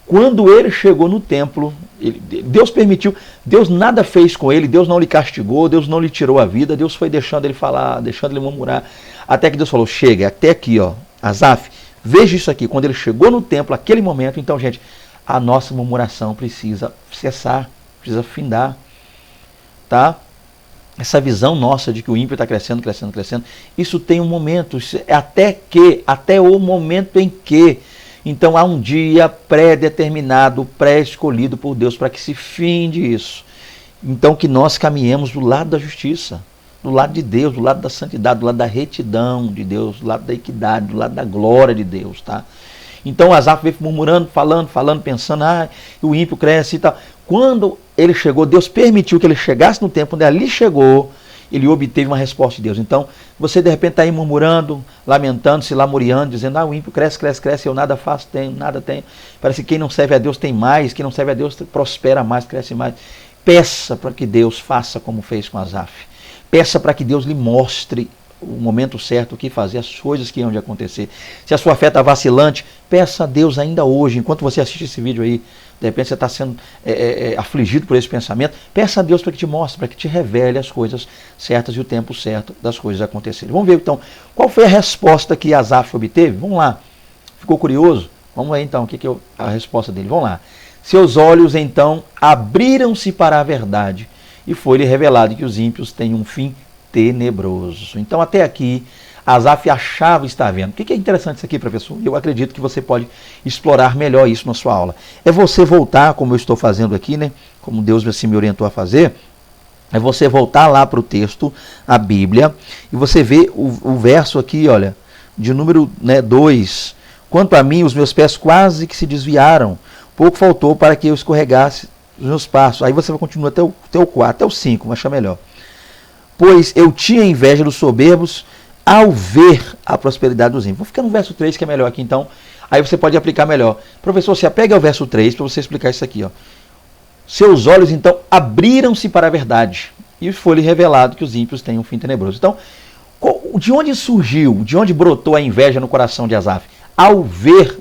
Quando ele chegou no templo, Deus permitiu, Deus nada fez com ele, Deus não lhe castigou, Deus não lhe tirou a vida, Deus foi deixando ele falar, deixando ele murmurar, até que Deus falou, chega, até aqui, ó, Asaf, veja isso aqui. Quando ele chegou no templo, aquele momento, então, gente, a nossa murmuração precisa cessar, precisa findar, tá? Essa visão nossa de que o ímpio está crescendo, crescendo, crescendo, isso tem um momento, até o momento em que, então há um dia pré-determinado, pré-escolhido por Deus para que se finde isso. Então que nós caminhemos do lado da justiça, do lado de Deus, do lado da santidade, do lado da retidão de Deus, do lado da equidade, do lado da glória de Deus, tá? Então Asaf veio murmurando, falando, pensando, o ímpio cresce e tal. Quando ele chegou, Deus permitiu que ele chegasse no tempo, quando ele ali chegou, ele obteve uma resposta de Deus. Então, você de repente está aí murmurando, lamentando, se lamuriando, dizendo, o ímpio cresce, cresce, cresce, eu nada faço, nada tenho. Parece que quem não serve a Deus tem mais, quem não serve a Deus prospera mais, cresce mais. Peça para que Deus faça como fez com Asaf. Peça para que Deus lhe mostre o momento certo, o que fazer, as coisas que iam de acontecer. Se a sua fé está vacilante, peça a Deus ainda hoje, enquanto você assiste esse vídeo aí, de repente você está sendo afligido por esse pensamento, peça a Deus para que te mostre, para que te revele as coisas certas e o tempo certo das coisas acontecerem. Vamos ver então, qual foi a resposta que Asaf obteve? Vamos lá, ficou curioso? Vamos ver então, o que é a resposta dele, vamos lá. Seus olhos então abriram-se para a verdade e foi-lhe revelado que os ímpios têm um fim tenebroso. Então até aqui Asaf achava estar vendo. O que é interessante isso aqui, professor? Eu acredito que você pode explorar melhor isso na sua aula. É você voltar, como eu estou fazendo aqui, né? Como Deus assim me orientou a fazer, é você voltar lá para o texto, a Bíblia, e você vê o verso aqui, olha, de número 2. Quanto a mim, os meus pés quase que se desviaram, pouco faltou para que eu escorregasse os meus passos. Aí você vai continuar até o 4, até o 5, mas achar melhor. Pois eu tinha inveja dos soberbos ao ver a prosperidade dos ímpios. Vou ficar no verso 3, que é melhor aqui, então. Aí você pode aplicar melhor. Professor, se apega ao verso 3 para você explicar isso aqui. Ó. Seus olhos, então, abriram-se para a verdade. E foi-lhe revelado que os ímpios têm um fim tenebroso. Então, de onde surgiu, de onde brotou a inveja no coração de Asaf? Ao ver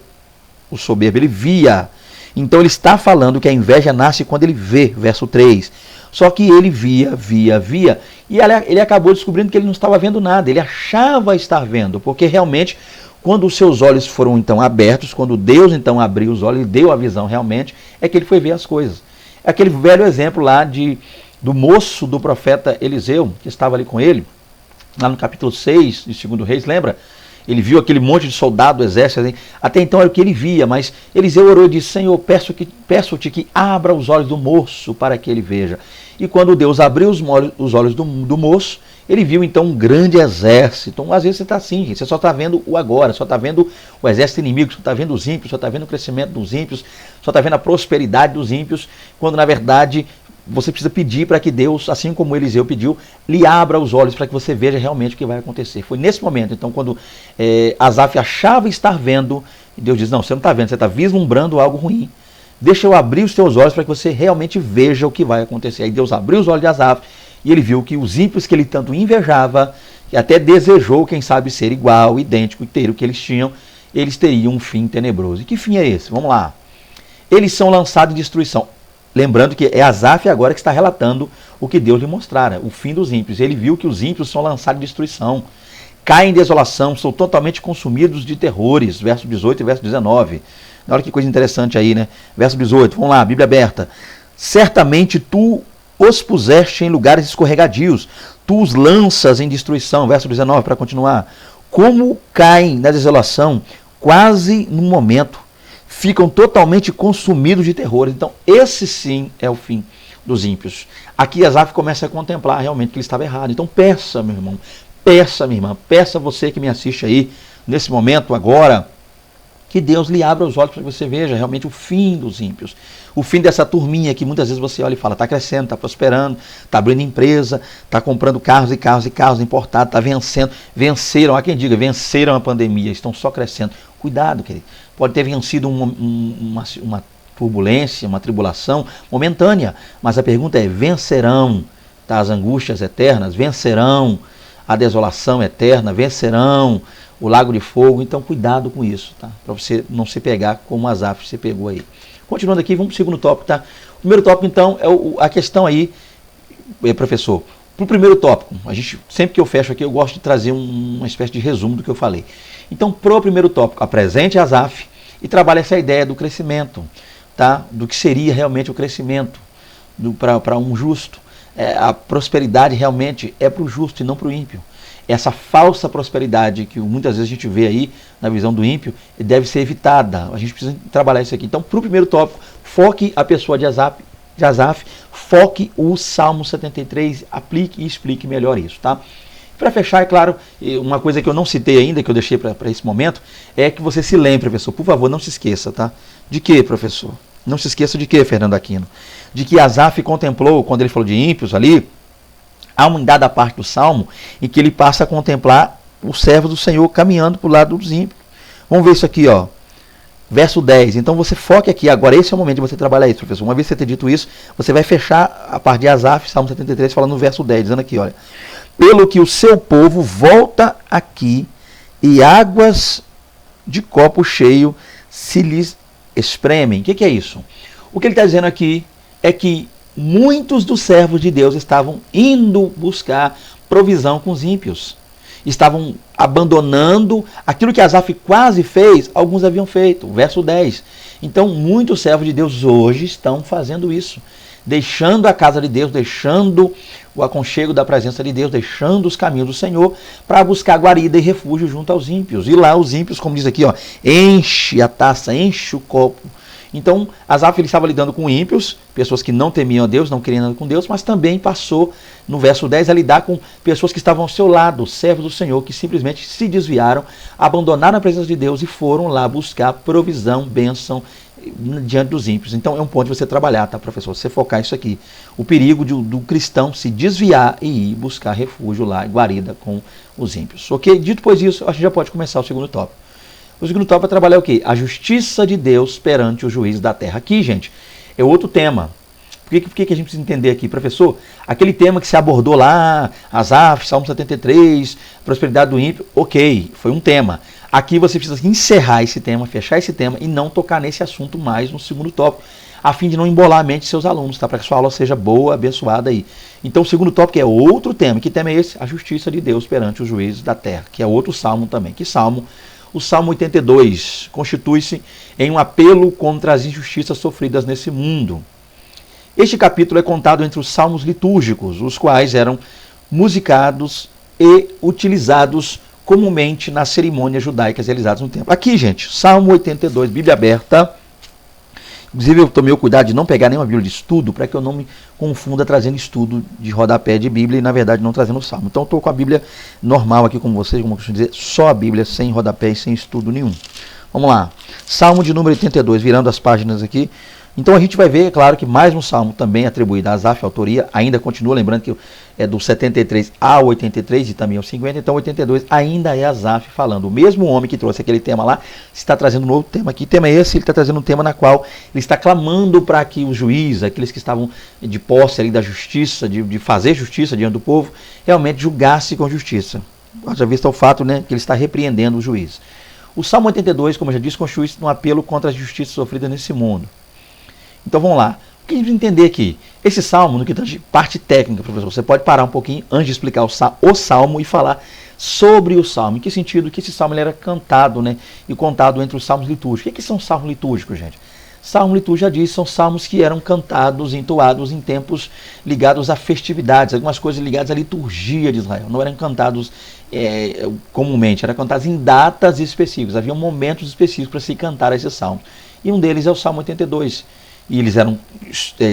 o soberbo, ele via. Então ele está falando que a inveja nasce quando ele vê, verso 3. Só que ele via, e ele acabou descobrindo que ele não estava vendo nada, ele achava estar vendo, porque realmente, quando os seus olhos foram então abertos, quando Deus então abriu os olhos e deu a visão realmente, é que ele foi ver as coisas. É aquele velho exemplo lá do moço do profeta Eliseu, que estava ali com ele, lá no capítulo 6 de 2 Reis, lembra? Ele viu aquele monte de soldado do exército, até então era o que ele via, mas Eliseu orou e disse, Senhor, peço-te que abra os olhos do moço para que ele veja. E quando Deus abriu os olhos do moço, ele viu então um grande exército. Então, às vezes você está assim, gente, você só está vendo o agora, só está vendo o exército inimigo, só está vendo os ímpios, só está vendo o crescimento dos ímpios, só está vendo a prosperidade dos ímpios, quando na verdade você precisa pedir para que Deus, assim como Eliseu pediu, lhe abra os olhos para que você veja realmente o que vai acontecer. Foi nesse momento, então, quando Asaf achava estar vendo, e Deus diz, não, você não está vendo, você está vislumbrando algo ruim. Deixa eu abrir os teus olhos para que você realmente veja o que vai acontecer. Aí Deus abriu os olhos de Asaf e ele viu que os ímpios que ele tanto invejava, e até desejou, quem sabe, ser igual, idêntico, ter o que eles tinham, eles teriam um fim tenebroso. E que fim é esse? Vamos lá. Eles são lançados em destruição. Lembrando que é Asaf agora que está relatando o que Deus lhe mostrara, o fim dos ímpios. Ele viu que os ímpios são lançados em destruição, caem em desolação, são totalmente consumidos de terrores. Verso 18 e verso 19. Olha que coisa interessante aí, né? Verso 18, vamos lá, Bíblia aberta. Certamente tu os puseste em lugares escorregadios, tu os lanças em destruição. Verso 19, para continuar. Como caem na desolação, quase no momento, ficam totalmente consumidos de terrores. Então, esse sim é o fim dos ímpios. Aqui Asaf começa a contemplar realmente que ele estava errado. Então, peça, meu irmão, peça, minha irmã, peça você que me assiste aí, nesse momento agora, Que Deus lhe abra os olhos para que você veja realmente o fim dos ímpios. O fim dessa turminha que muitas vezes você olha e fala, está crescendo, está prosperando, está abrindo empresa, está comprando carros e carros e carros importados, está vencendo. Venceram, há quem diga, venceram a pandemia, estão só crescendo. Cuidado, querido. Pode ter vencido uma turbulência, uma tribulação momentânea, mas a pergunta é, vencerão, tá, as angústias eternas? Vencerão a desolação eterna? Vencerão o lago de fogo? Então cuidado com isso, tá? Para você não se pegar como Asaf se pegou aí. Continuando aqui, vamos para o segundo tópico, tá? O primeiro tópico, então, é a questão aí, professor, para o primeiro tópico, sempre que eu fecho aqui, eu gosto de trazer uma espécie de resumo do que eu falei. Então, para o primeiro tópico, apresente Asaf e trabalhe essa ideia do crescimento, tá? Do que seria realmente o crescimento para um justo. A prosperidade realmente é para o justo e não para o ímpio. Essa falsa prosperidade que muitas vezes a gente vê aí na visão do ímpio deve ser evitada. A gente precisa trabalhar isso aqui. Então, para o primeiro tópico, foque a pessoa de Asaf, foque o Salmo 73, aplique e explique melhor isso, tá? Para fechar, é claro, uma coisa que eu não citei ainda, que eu deixei para esse momento, é que você se lembre, professor, por favor, não se esqueça, tá? De quê, professor? Não se esqueça de quê, Fernando Aquino? De que Asaf contemplou, quando ele falou de ímpios ali, há uma dada parte do Salmo em que ele passa a contemplar os servos do Senhor caminhando para o lado dos ímpios. Vamos ver isso aqui, ó. Verso 10. Então você foque aqui. Agora esse é o momento de você trabalhar isso, professor. Uma vez você ter dito isso, você vai fechar a parte de Asaf, Salmo 73, falando no verso 10, dizendo aqui, olha. Pelo que o seu povo volta aqui e águas de copo cheio se lhes espremem. O que é isso? O que ele está dizendo aqui é que muitos dos servos de Deus estavam indo buscar provisão com os ímpios. Estavam abandonando aquilo que Asaf quase fez, alguns haviam feito. Verso 10. Então, muitos servos de Deus hoje estão fazendo isso. Deixando a casa de Deus, deixando o aconchego da presença de Deus, deixando os caminhos do Senhor para buscar guarida e refúgio junto aos ímpios. E lá os ímpios, como diz aqui, ó, enche a taça, enche o copo. Então, Asaf ele estava lidando com ímpios, pessoas que não temiam a Deus, não queriam nada com Deus, mas também passou, no verso 10, a lidar com pessoas que estavam ao seu lado, servos do Senhor, que simplesmente se desviaram, abandonaram a presença de Deus e foram lá buscar provisão, bênção diante dos ímpios. Então, é um ponto de você trabalhar, tá, professor? Você focar isso aqui. O perigo do cristão se desviar e ir buscar refúgio lá, guarida com os ímpios. Ok? Dito pois isso, a gente já pode começar o segundo tópico. O segundo tópico é trabalhar o quê? A justiça de Deus perante o juiz da terra. Aqui, gente, é outro tema. Por que a gente precisa entender aqui, professor? Aquele tema que se abordou lá, Asaf, Salmo 73, prosperidade do ímpio, ok, foi um tema. Aqui você precisa encerrar esse tema, fechar esse tema e não tocar nesse assunto mais no segundo tópico, a fim de não embolar a mente de seus alunos, tá? Para que a sua aula seja boa, abençoada aí. Então o segundo tópico é outro tema. Que tema é esse? A justiça de Deus perante os juízes da terra, que é outro salmo também. Que salmo? O Salmo 82 constitui-se em um apelo contra as injustiças sofridas nesse mundo. Este capítulo é contado entre os salmos litúrgicos, os quais eram musicados e utilizados comumente nas cerimônias judaicas realizadas no templo. Aqui, gente, Salmo 82, Bíblia aberta. Inclusive, eu tomei o cuidado de não pegar nenhuma Bíblia de estudo, para que eu não me confunda trazendo estudo de rodapé de Bíblia e, na verdade, não trazendo o Salmo. Então, eu estou com a Bíblia normal aqui com vocês, como eu costumo dizer, só a Bíblia, sem rodapé e sem estudo nenhum. Vamos lá. Salmo de número 82, virando as páginas aqui. Então a gente vai ver, é claro, que mais um salmo também atribuído a Asaf, a autoria, ainda continua, lembrando que é do 73 ao 83 e também ao 50, então 82 ainda é Asaf falando. O mesmo homem que trouxe aquele tema lá, está trazendo um novo tema aqui. Que tema é esse? Ele está trazendo um tema na qual ele está clamando para que os juízes, aqueles que estavam de posse ali da justiça, de fazer justiça diante do povo, realmente julgasse com justiça. Já visto o fato, né, que ele está repreendendo os juízes. O Salmo 82, como eu já disse, constitui-se um apelo contra a justiça sofrida nesse mundo. Então vamos lá. O que a gente precisa entender aqui? Esse salmo, no que tange parte técnica, professor, você pode parar um pouquinho antes de explicar o salmo e falar sobre o salmo. Em que sentido? Que esse salmo ele era cantado, né, e contado entre os salmos litúrgicos. O que são salmos litúrgicos, gente? Salmo litúrgico já diz, são salmos que eram cantados, entoados em tempos ligados a festividades, algumas coisas ligadas à liturgia de Israel. Não eram cantados comumente, eram cantados em datas específicas. Havia momentos específicos para se cantar esses salmos. E um deles é o Salmo 82. E eles eram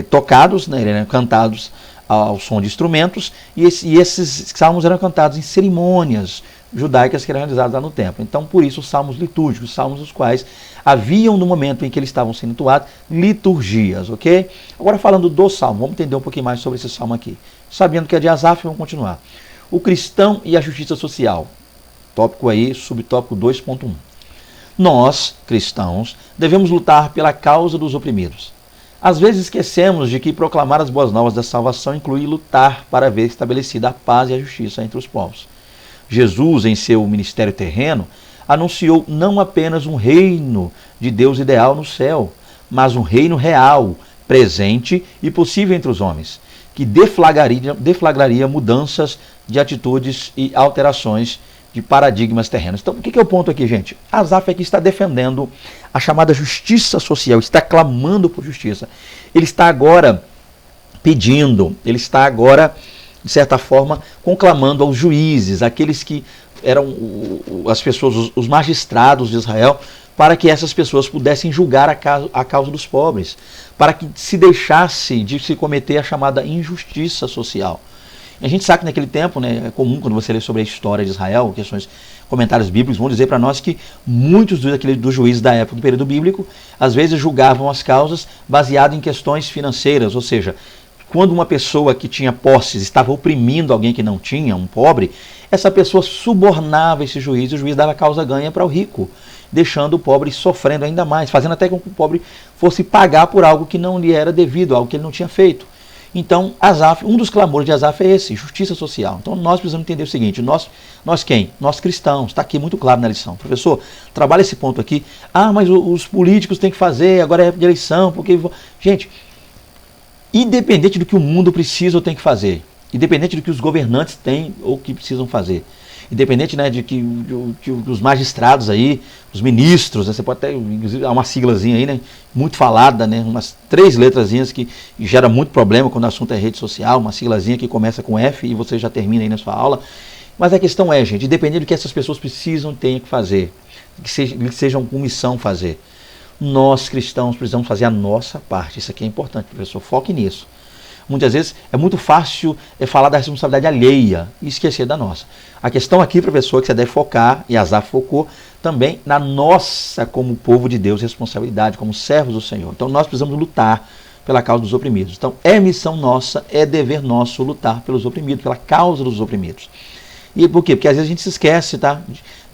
tocados, né, eram cantados ao som de instrumentos, e esses salmos eram cantados em cerimônias judaicas que eram realizadas lá no templo. Então, por isso, os salmos litúrgicos, salmos os quais haviam, no momento em que eles estavam sendo entoados, liturgias, ok? Agora, falando do salmo, vamos entender um pouquinho mais sobre esse salmo aqui. Sabendo que é de Asaf, vamos continuar. O cristão e a justiça social. Tópico aí, subtópico 2.1. Nós, cristãos, devemos lutar pela causa dos oprimidos. Às vezes esquecemos de que proclamar as boas novas da salvação inclui lutar para ver estabelecida a paz e a justiça entre os povos. Jesus, em seu ministério terreno, anunciou não apenas um reino de Deus ideal no céu, mas um reino real, presente e possível entre os homens, que deflagraria mudanças de atitudes e alterações de paradigmas terrenos. Então, o que é o ponto aqui, gente? Asaf aqui está defendendo a chamada justiça social, está clamando por justiça. Ele está agora pedindo, ele está agora, de certa forma, conclamando aos juízes, aqueles que eram as pessoas, os magistrados de Israel, para que essas pessoas pudessem julgar a causa dos pobres, para que se deixasse de se cometer a chamada injustiça social. A gente sabe que naquele tempo, né, é comum quando você lê sobre a história de Israel, questões, comentários bíblicos, vão dizer para nós que muitos dos juízes da época do período bíblico, às vezes julgavam as causas baseado em questões financeiras, ou seja, quando uma pessoa que tinha posses estava oprimindo alguém que não tinha, um pobre, essa pessoa subornava esse juiz e o juiz dava causa ganha para o rico, deixando o pobre sofrendo ainda mais, fazendo até com que o pobre fosse pagar por algo que não lhe era devido, algo que ele não tinha feito. Então, Asaf, um dos clamores de Asaf é esse, justiça social. Então, nós precisamos entender o seguinte, nós quem? Nós cristãos, está aqui muito claro na lição. Professor, trabalha esse ponto aqui. Ah, mas os políticos têm que fazer, agora é época de eleição, porque... Gente, independente do que o mundo precisa ou tem que fazer, independente do que os governantes têm ou que precisam fazer, independente, né, de que os magistrados aí, os ministros, né, você pode até, inclusive, há uma siglazinha aí, né, muito falada, né, umas 3 letrazinhas que gera muito problema quando o assunto é rede social, uma siglazinha que começa com F e você já termina aí na sua aula. Mas a questão é, gente, independente do que essas pessoas precisam, tenham que fazer, que sejam com missão fazer, nós cristãos precisamos fazer a nossa parte. Isso aqui é importante, professor, foque nisso. Muitas vezes é muito fácil falar da responsabilidade alheia e esquecer da nossa. A questão aqui, professor, é que você deve focar, e Asaf focou, também na nossa, como povo de Deus, responsabilidade, como servos do Senhor. Então nós precisamos lutar pela causa dos oprimidos. Então é missão nossa, é dever nosso lutar pelos oprimidos, pela causa dos oprimidos. E por quê? Porque às vezes a gente se esquece, tá?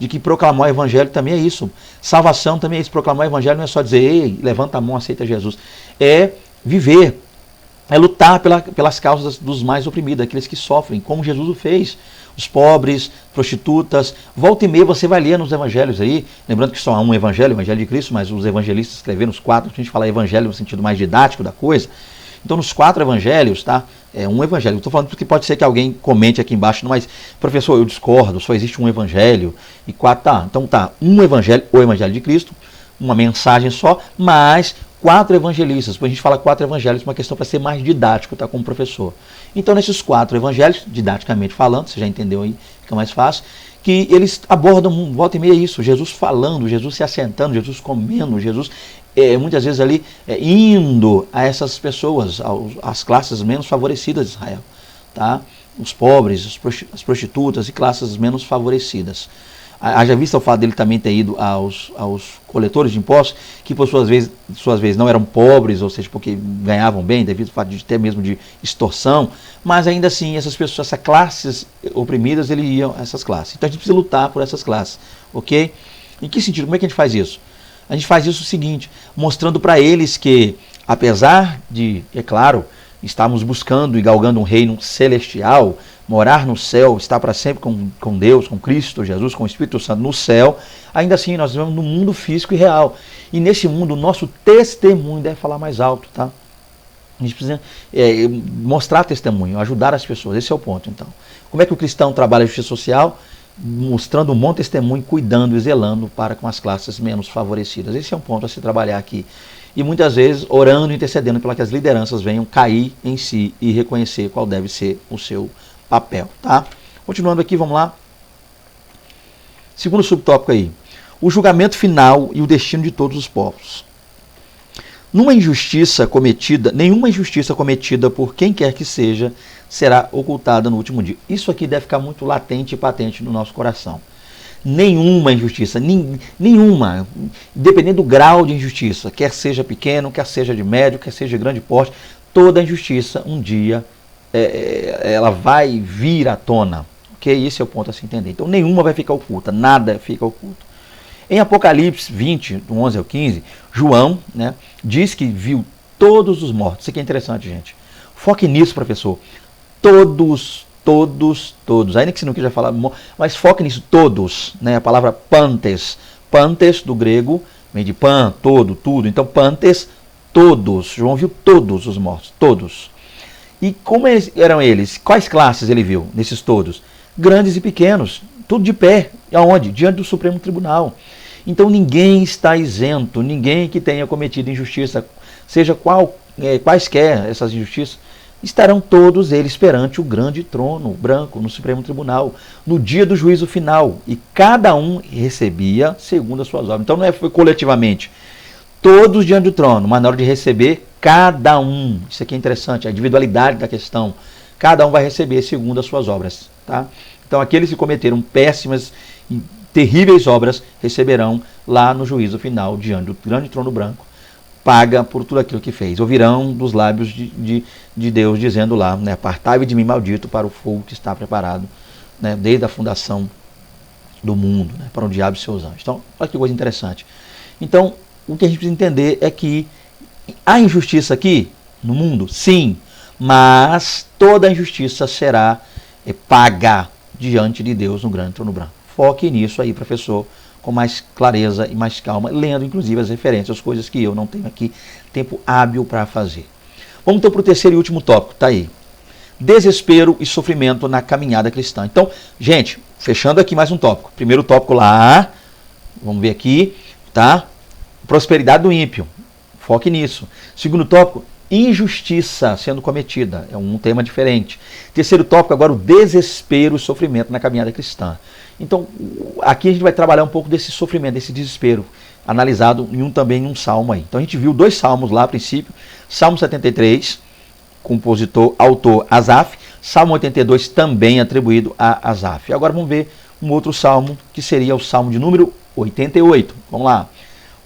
De que proclamar o evangelho também é isso. Salvação também é isso. Proclamar o evangelho não é só dizer, ei, levanta a mão, aceita Jesus. É viver. É lutar pelas causas dos mais oprimidos, aqueles que sofrem, como Jesus o fez. Os pobres, prostitutas. Volta e meia você vai ler nos evangelhos aí, lembrando que só há um evangelho, o evangelho de Cristo, mas os evangelistas escreveram os 4, a gente fala evangelho no sentido mais didático da coisa. Então nos 4 evangelhos, tá? É um evangelho. Eu estou falando porque pode ser que alguém comente aqui embaixo, mas, professor, eu discordo, só existe um evangelho. E 4, tá, então tá, um evangelho, o evangelho de Cristo, uma mensagem só, mas 4 evangelistas. Depois a gente fala 4 evangelhos, uma questão para ser mais didático, tá, como professor. Então, nesses 4 evangelhos, didaticamente falando, você já entendeu aí, fica mais fácil, que eles abordam, volta e meia, isso, Jesus falando, Jesus se assentando, Jesus comendo, Jesus muitas vezes ali indo a essas pessoas, às classes menos favorecidas de Israel, tá? Os pobres, as prostitutas e classes menos favorecidas. Haja vista o fato dele também ter ido aos coletores de impostos, que por suas vezes não eram pobres, ou seja, porque ganhavam bem, devido ao fato de ter mesmo de extorsão, mas ainda assim essas pessoas, essas classes oprimidas, ele ia a essas classes. Então a gente precisa lutar por essas classes, ok? Em que sentido? Como é que a gente faz isso? A gente faz isso o seguinte, mostrando para eles que, apesar de, é claro, estarmos buscando e galgando um reino celestial, morar no céu, estar para sempre com Deus, com Cristo Jesus, com o Espírito Santo no céu, ainda assim nós vivemos num mundo físico e real. E nesse mundo o nosso testemunho deve falar mais alto, tá? A gente precisa mostrar testemunho, ajudar as pessoas, esse é o ponto então. Como é que o cristão trabalha a justiça social? Mostrando um bom testemunho, cuidando e zelando para com as classes menos favorecidas. Esse é um ponto a se trabalhar aqui. E muitas vezes orando e intercedendo para que as lideranças venham cair em si e reconhecer qual deve ser o seu papel. Tá? Continuando aqui, vamos lá. Segundo subtópico aí. O julgamento final e o destino de todos os povos. nenhuma injustiça cometida por quem quer que seja será ocultada no último dia. Isso aqui deve ficar muito latente e patente no nosso coração. Nenhuma injustiça, nenhuma, dependendo do grau de injustiça, quer seja pequeno, quer seja de médio, quer seja de grande porte, toda injustiça um dia ela vai vir à tona. Ok? Esse é o ponto a se entender. Então nenhuma vai ficar oculta, nada fica oculto. Em Apocalipse 20, do 11 ao 15, João, né, diz que viu todos os mortos. Isso aqui é interessante, gente. Foque nisso, professor. Todos. Ainda que você não queira falar, mas foque nisso, todos. Né? A palavra pantes. Pantes, do grego, vem de pan, todo, tudo. Então, pantes, todos. João viu todos os mortos, todos. E como eram eles? Quais classes ele viu nesses todos? Grandes e pequenos, tudo de pé. Aonde? Diante do Supremo Tribunal. Então ninguém está isento, ninguém que tenha cometido injustiça, seja quaisquer essas injustiças, estarão todos eles perante o grande trono branco no Supremo Tribunal, no dia do juízo final. E cada um recebia segundo as suas obras. Então não foi coletivamente, todos diante do trono, mas na hora de receber, cada um. Isso aqui é interessante, a individualidade da questão. Cada um vai receber segundo as suas obras. Tá? Então aqueles que cometeram péssimas e terríveis obras receberão lá no juízo final, diante do grande trono branco, paga por tudo aquilo que fez. Ouvirão dos lábios de Deus dizendo lá, né, apartai-vos de mim, maldito, para o fogo que está preparado, né, desde a fundação do mundo, né, para o diabo e seus anjos. Então, olha que coisa interessante. Então, o que a gente precisa entender é que há injustiça aqui no mundo? Sim, mas toda a injustiça será paga diante de Deus no grande trono branco. Foque nisso aí, professor, com mais clareza e mais calma, lendo inclusive as referências, as coisas que eu não tenho aqui tempo hábil para fazer. Vamos então para o terceiro e último tópico, tá aí. Desespero e sofrimento na caminhada cristã. Então, gente, fechando aqui mais um tópico. Primeiro tópico lá, vamos ver aqui, tá? Prosperidade do ímpio. Foque nisso. Segundo tópico, injustiça sendo cometida. É um tema diferente. Terceiro tópico, agora, o desespero e sofrimento na caminhada cristã. Então, aqui a gente vai trabalhar um pouco desse sofrimento, desse desespero, analisado também em um salmo aí. Então, a gente viu 2 salmos lá a princípio. Salmo 73, autor Asaf. Salmo 82, também atribuído a Asaf. Agora vamos ver um outro salmo, que seria o salmo de número 88. Vamos lá.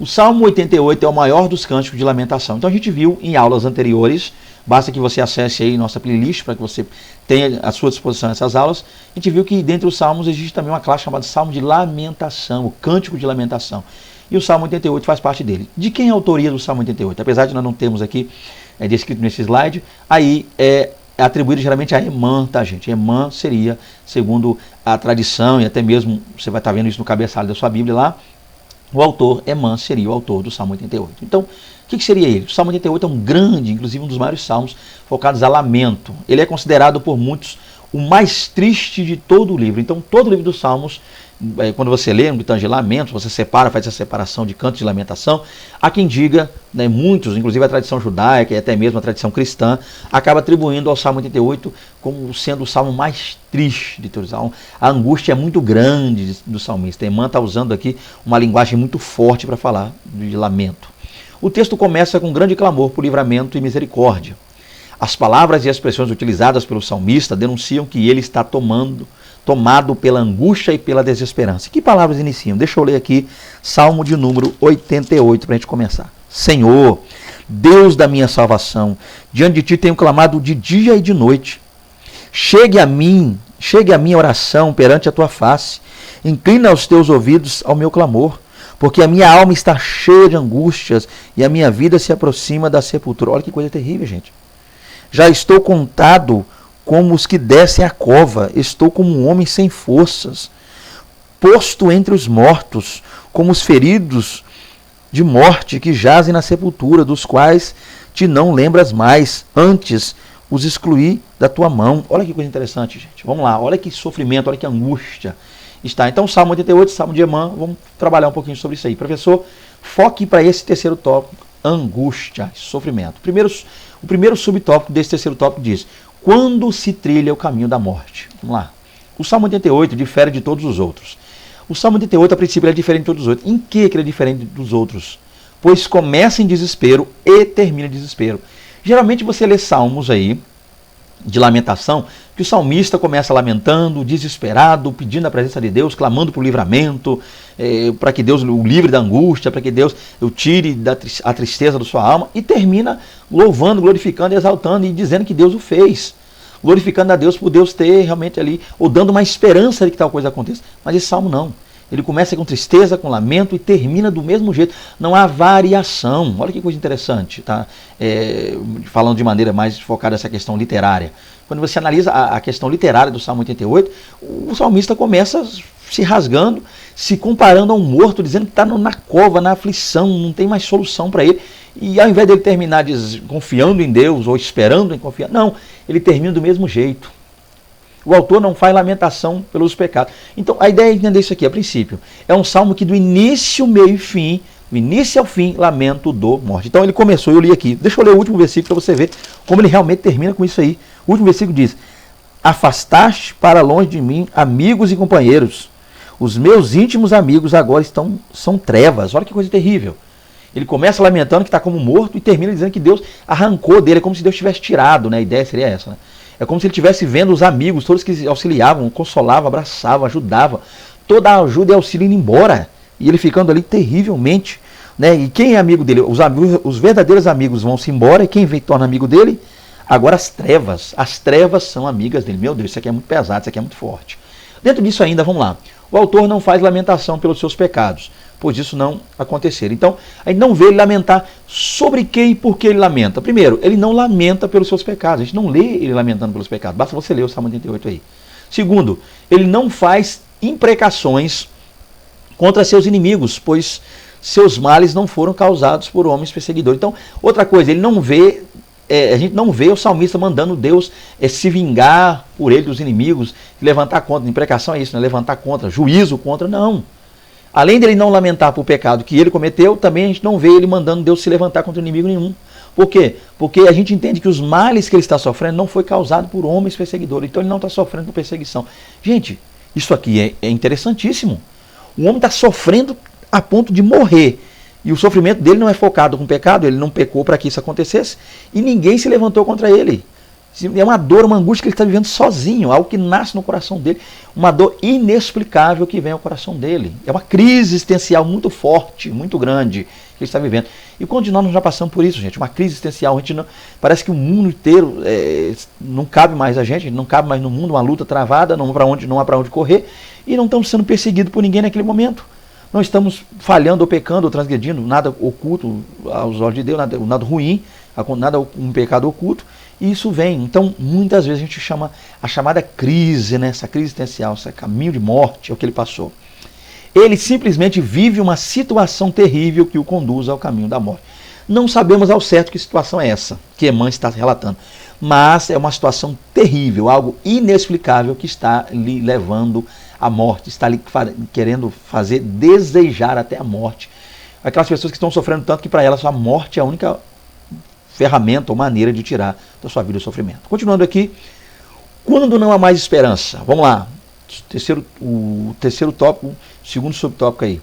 O Salmo 88 é o maior dos cânticos de lamentação. Então a gente viu em aulas anteriores, basta que você acesse aí nossa playlist para que você tenha à sua disposição essas aulas. A gente viu que dentre os salmos existe também uma classe chamada Salmo de Lamentação, o Cântico de Lamentação. E o Salmo 88 faz parte dele. De quem é a autoria do Salmo 88? Apesar de nós não termos aqui descrito nesse slide, aí é atribuído geralmente a Emã, tá, gente? Emã seria, segundo a tradição, e até mesmo você vai estar vendo isso no cabeçalho da sua Bíblia lá, o autor, Emã, seria o autor do Salmo 88. Então, o que seria ele? O Salmo 88 é um grande, inclusive um dos maiores salmos focados a lamento. Ele é considerado por muitos o mais triste de todo o livro. Então, todo o livro dos Salmos, quando você lê um que tange de lamento, você faz essa separação de cantos de lamentação. Há quem diga, né, muitos, inclusive a tradição judaica e até mesmo a tradição cristã, acaba atribuindo ao Salmo 88 como sendo o salmo mais triste de todos. A angústia é muito grande do salmista. Emã está usando aqui uma linguagem muito forte para falar de lamento. O texto começa com um grande clamor por livramento e misericórdia. As palavras e expressões utilizadas pelo salmista denunciam que ele está tomado pela angústia e pela desesperança. Que palavras iniciam? Deixa eu ler aqui, Salmo de número 88, para a gente começar. Senhor, Deus da minha salvação, diante de ti tenho clamado de dia e de noite. Chegue a minha oração perante a tua face. Inclina os teus ouvidos ao meu clamor, porque a minha alma está cheia de angústias e a minha vida se aproxima da sepultura. Olha que coisa terrível, gente. Já estou contado como os que descem a cova, estou como um homem sem forças, posto entre os mortos, como os feridos de morte que jazem na sepultura, dos quais te não lembras mais, antes os excluí da tua mão. Olha que coisa interessante, gente. Vamos lá, olha que sofrimento, olha que angústia está. Então, Salmo 88, Salmo de Emã, vamos trabalhar um pouquinho sobre isso aí. Professor, foque para esse terceiro tópico, angústia, sofrimento. O primeiro subtópico desse terceiro tópico diz: quando se trilha o caminho da morte. Vamos lá. O Salmo 88 difere de todos os outros. O Salmo 88, a princípio, ele é diferente de todos os outros. Em que ele é diferente dos outros? pois começa em desespero e termina em desespero. Geralmente você lê salmos aí, de lamentação, que o salmista começa lamentando, desesperado, pedindo a presença de Deus, clamando por livramento, para que Deus o livre da angústia, para que Deus o tire a tristeza da sua alma, e termina louvando, glorificando, exaltando e dizendo que Deus o fez, glorificando a Deus por Deus ter realmente ali, ou dando uma esperança de que tal coisa aconteça. Mas esse salmo não. Ele começa com tristeza, com lamento e termina do mesmo jeito. Não há variação. Olha que coisa interessante, tá? Falando de maneira mais focada nessa questão literária. Quando você analisa a questão literária do Salmo 88, o salmista começa se rasgando, se comparando a um morto, dizendo que está na cova, na aflição, não tem mais solução para ele. E ao invés dele terminar confiando em Deus ou esperando em confiar, não, ele termina do mesmo jeito. O autor não faz lamentação pelos pecados. Então, a ideia é entender isso aqui, a princípio. É um salmo que do início, meio e fim, do início ao fim, lamento, dor, morte. Então, ele começou, eu li aqui. Deixa eu ler o último versículo para você ver como ele realmente termina com isso aí. O último versículo diz: afastaste para longe de mim amigos e companheiros. Os meus íntimos amigos agora são trevas. Olha que coisa terrível. Ele começa lamentando que está como morto e termina dizendo que Deus arrancou dele. É como se Deus tivesse tirado, né? A ideia seria essa, né? É como se ele estivesse vendo os amigos, todos que auxiliavam, consolavam, abraçavam, ajudavam. Toda a ajuda e auxílio indo embora. E ele ficando ali terrivelmente. Né? E quem é amigo dele? Os verdadeiros amigos vão se embora. E quem torna amigo dele? Agora as trevas. As trevas são amigas dele. Meu Deus, isso aqui é muito pesado, isso aqui é muito forte. Dentro disso ainda, vamos lá. O autor não faz lamentação pelos seus pecados, pois isso não acontecer. Então, a gente não vê ele lamentar sobre quem e por que ele lamenta. Primeiro, ele não lamenta pelos seus pecados. A gente não lê ele lamentando pelos pecados. Basta você ler o Salmo 88 aí. Segundo, ele não faz imprecações contra seus inimigos, pois seus males não foram causados por homens perseguidores. Então, outra coisa, ele não vê... a gente não vê o salmista mandando Deus se vingar por ele dos inimigos, levantar contra. Imprecação é isso, né? Levantar contra, juízo contra, não. Além dele não lamentar por pecado que ele cometeu, também a gente não vê ele mandando Deus se levantar contra inimigo nenhum. Por quê? Porque a gente entende que os males que ele está sofrendo não foi causado por homens perseguidores. Então ele não está sofrendo por perseguição. Gente, isso aqui é interessantíssimo. O homem está sofrendo a ponto de morrer. E o sofrimento dele não é focado com pecado, ele não pecou para que isso acontecesse. E ninguém se levantou contra ele. É uma dor, uma angústia que ele está vivendo sozinho, algo que nasce no coração dele, uma dor inexplicável que vem ao coração dele. É uma crise existencial muito forte, muito grande que ele está vivendo. E quando nós já passamos por isso, gente, uma crise existencial, a gente não, parece que o mundo inteiro não cabe mais a gente não cabe mais no mundo, uma luta travada, não há para onde correr, e não estamos sendo perseguidos por ninguém naquele momento. Não estamos falhando ou pecando ou transgredindo, nada oculto aos olhos de Deus, nada ruim, nada um pecado oculto. E isso vem. Então, muitas vezes a gente chama a chamada crise, né? Essa crise existencial, esse caminho de morte, é o que ele passou. Ele simplesmente vive uma situação terrível que o conduz ao caminho da morte. Não sabemos ao certo que situação é essa, que Emã está relatando. Mas é uma situação terrível, algo inexplicável que está lhe levando à morte, está lhe querendo fazer desejar até a morte. Aquelas pessoas que estão sofrendo tanto que para elas a morte é a única ferramenta ou maneira de tirar da sua vida o sofrimento. Continuando aqui, quando não há mais esperança? Vamos lá, o terceiro tópico, segundo subtópico aí.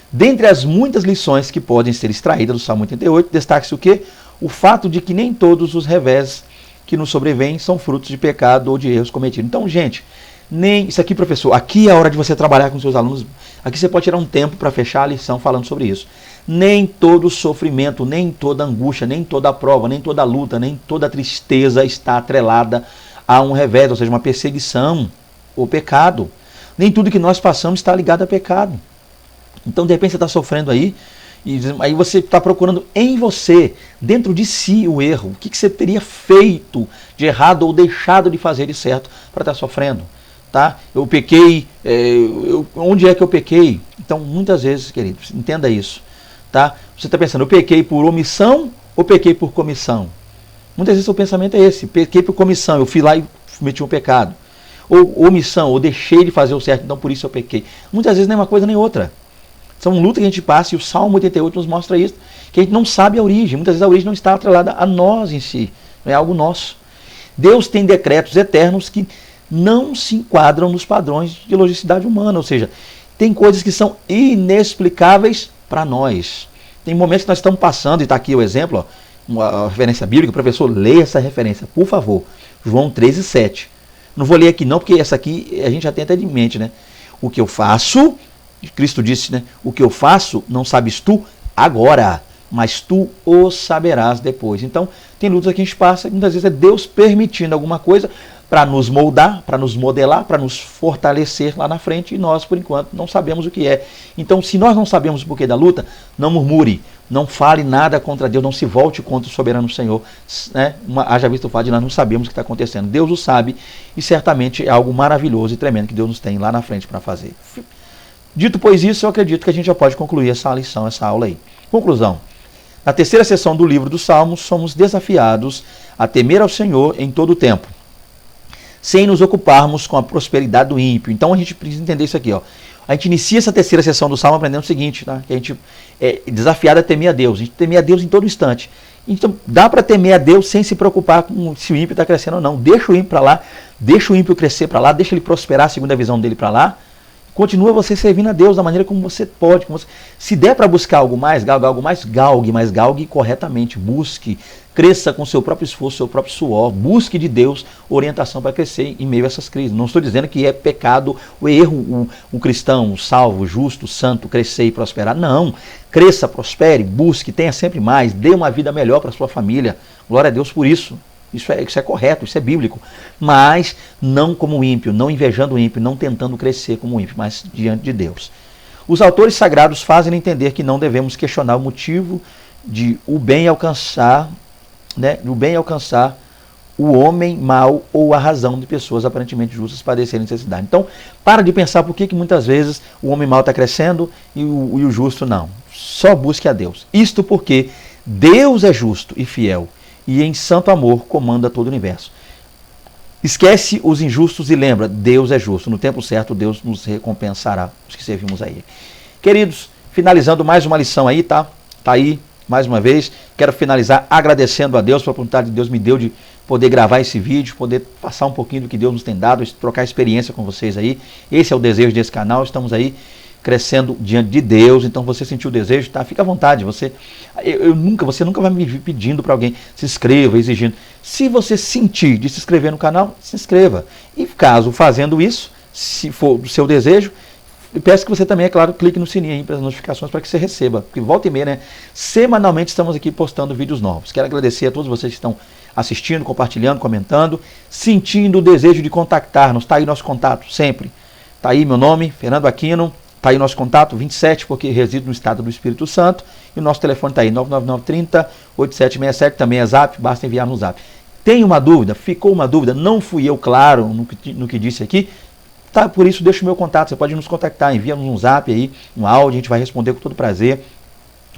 Dentre as muitas lições que podem ser extraídas do Salmo 88, destaque-se o quê? O fato de que nem todos os revés que nos sobrevêm são frutos de pecado ou de erros cometidos. Então, gente, isso aqui, professor, aqui é a hora de você trabalhar com seus alunos, aqui você pode tirar um tempo para fechar a lição falando sobre isso. Nem todo sofrimento, nem toda angústia, nem toda prova, nem toda luta, nem toda tristeza está atrelada a um revés, ou seja, uma perseguição ou pecado. Nem tudo que nós passamos está ligado a pecado. Então, de repente, você está sofrendo aí, e aí você está procurando em você, dentro de si, o erro. O que você teria feito de errado ou deixado de fazer de certo para estar sofrendo? Tá? Eu pequei, onde é que eu pequei? Então, muitas vezes, queridos, entenda isso. Tá? Você está pensando, eu pequei por omissão ou pequei por comissão? Muitas vezes o pensamento é esse, pequei por comissão, eu fui lá e cometi um pecado. Ou omissão, ou deixei de fazer o certo, então por isso eu pequei. Muitas vezes nem uma coisa nem outra. São lutas que a gente passa e o Salmo 88 nos mostra isso, que a gente não sabe a origem. Muitas vezes a origem não está atrelada a nós em si, não é algo nosso. Deus tem decretos eternos que não se enquadram nos padrões de logicidade humana, ou seja, tem coisas que são inexplicáveis para nós. Tem momentos que nós estamos passando, e está aqui o exemplo, ó, uma referência bíblica, professor, leia essa referência, por favor. João 13:7. Não vou ler aqui não, porque essa aqui a gente já tem até de mente, né? O que eu faço, Cristo disse, né? O que eu faço, não sabes tu agora, mas tu o saberás depois. Então, tem lutas que a gente passa, e muitas vezes é Deus permitindo alguma coisa para nos moldar, para nos modelar, para nos fortalecer lá na frente, e nós, por enquanto, não sabemos o que é. Então, se nós não sabemos o porquê da luta, não murmure, não fale nada contra Deus, não se volte contra o soberano Senhor. Né? Haja visto o fato de nós não sabemos o que está acontecendo. Deus o sabe, e certamente é algo maravilhoso e tremendo que Deus nos tem lá na frente para fazer. Dito pois isso, eu acredito que a gente já pode concluir essa lição, essa aula aí. Conclusão. Na terceira sessão do livro dos Salmos, somos desafiados a temer ao Senhor em todo o tempo, sem nos ocuparmos com a prosperidade do ímpio. Então a gente precisa entender isso aqui. Ó. A gente inicia essa terceira sessão do Salmo aprendendo o seguinte, tá? Que a gente é desafiado a temer a Deus. A gente temer a Deus em todo instante. Então dá para temer a Deus sem se preocupar com se o ímpio está crescendo ou não. Deixa o ímpio para lá, deixa o ímpio crescer para lá, deixa ele prosperar segundo a visão dele para lá. Continua você servindo a Deus da maneira como você pode. Se der para buscar algo mais, galgue, mas galgue corretamente. Busque, cresça com seu próprio esforço, seu próprio suor. Busque de Deus orientação para crescer em meio a essas crises. Não estou dizendo que é pecado, o erro, o cristão, o salvo, o justo, o santo, crescer e prosperar. Não. Cresça, prospere, busque, tenha sempre mais. Dê uma vida melhor para a sua família. Glória a Deus por isso. Isso é correto, isso é bíblico. Mas não como o ímpio, não invejando o ímpio, não tentando crescer como o ímpio, mas diante de Deus. Os autores sagrados fazem entender que não devemos questionar o motivo de o bem alcançar, né, o homem mau ou a razão de pessoas aparentemente justas padecerem necessidade. Então, para de pensar por que muitas vezes o homem mau está crescendo e o justo não. Só busque a Deus. Isto porque Deus é justo e fiel, e em santo amor comanda todo o universo. Esquece os injustos e lembra, Deus é justo. No tempo certo, Deus nos recompensará, os que servimos a Ele. Queridos, finalizando mais uma lição aí, tá? Tá aí, mais uma vez. Quero finalizar agradecendo a Deus pela oportunidade que Deus me deu de poder gravar esse vídeo, poder passar um pouquinho do que Deus nos tem dado, trocar experiência com vocês aí. Esse é o desejo desse canal, estamos aí crescendo diante de Deus. Então você sentiu o desejo, tá? Fica à vontade. Você nunca vai me vir pedindo para alguém se inscreva, exigindo. Se você sentir de se inscrever no canal, se inscreva. E caso fazendo isso, se for do seu desejo, peço que você também, é claro, clique no sininho aí para as notificações para que você receba. Porque volta e meia, né? Semanalmente estamos aqui postando vídeos novos. Quero agradecer a todos vocês que estão assistindo, compartilhando, comentando, sentindo o desejo de contactar-nos. Está aí nosso contato sempre. Está aí meu nome, Fernando Aquino. Está aí o nosso contato, 27, porque resido no estado do Espírito Santo. E o nosso telefone está aí, 99930-8767, também é zap, basta enviar no zap. Tem uma dúvida? Ficou uma dúvida? Não fui eu claro no que disse aqui? Tá, por isso deixa o meu contato, você pode nos contactar, envia-nos um zap aí, um áudio, a gente vai responder com todo prazer.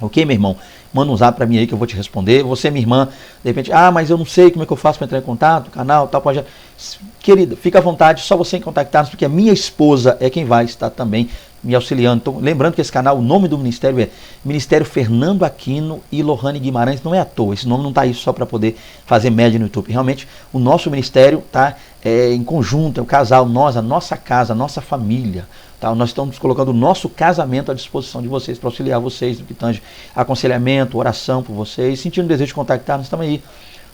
Ok, meu irmão? Manda um zap para mim aí que eu vou te responder. Você, minha irmã, de repente, mas eu não sei como é que eu faço para entrar em contato, canal, tal, pode... Querida, fica à vontade, só você contactar-nos, porque a minha esposa é quem vai estar também me auxiliando. Então, lembrando que esse canal, o nome do ministério é Ministério Fernando Aquino e Lohane Guimarães, não é à toa, esse nome não está aí só para poder fazer média no YouTube. Realmente, o nosso ministério está em conjunto, é o casal, nós, a nossa casa, a nossa família. Tá? Nós estamos colocando o nosso casamento à disposição de vocês, para auxiliar vocês no que tange aconselhamento, oração por vocês, sentindo o desejo de contactar, nós estamos aí.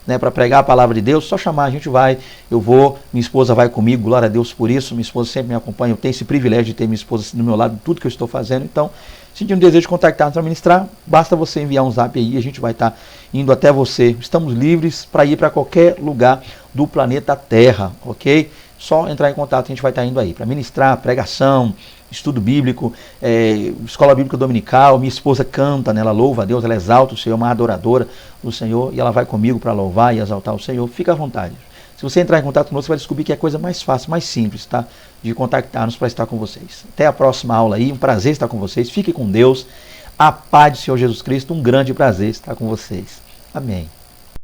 Né, para pregar a palavra de Deus, só chamar, a gente vai, eu vou, minha esposa vai comigo, glória a Deus por isso, minha esposa sempre me acompanha, eu tenho esse privilégio de ter minha esposa do meu lado em tudo que eu estou fazendo. Então, sentindo o desejo de contactar para ministrar, basta você enviar um zap aí, a gente vai estar indo até você. Estamos livres para ir para qualquer lugar do planeta Terra, ok? Só entrar em contato, a gente vai estar indo aí para ministrar, pregação, estudo bíblico, escola bíblica dominical. Minha esposa canta, né? Ela louva a Deus, ela exalta o Senhor, uma adoradora do Senhor, e ela vai comigo para louvar e exaltar o Senhor. Fica à vontade. Se você entrar em contato conosco, você vai descobrir que é a coisa mais fácil, mais simples, tá? De contactar-nos para estar com vocês. Até a próxima aula aí, um prazer estar com vocês. Fique com Deus, a paz do Senhor Jesus Cristo, um grande prazer estar com vocês. Amém.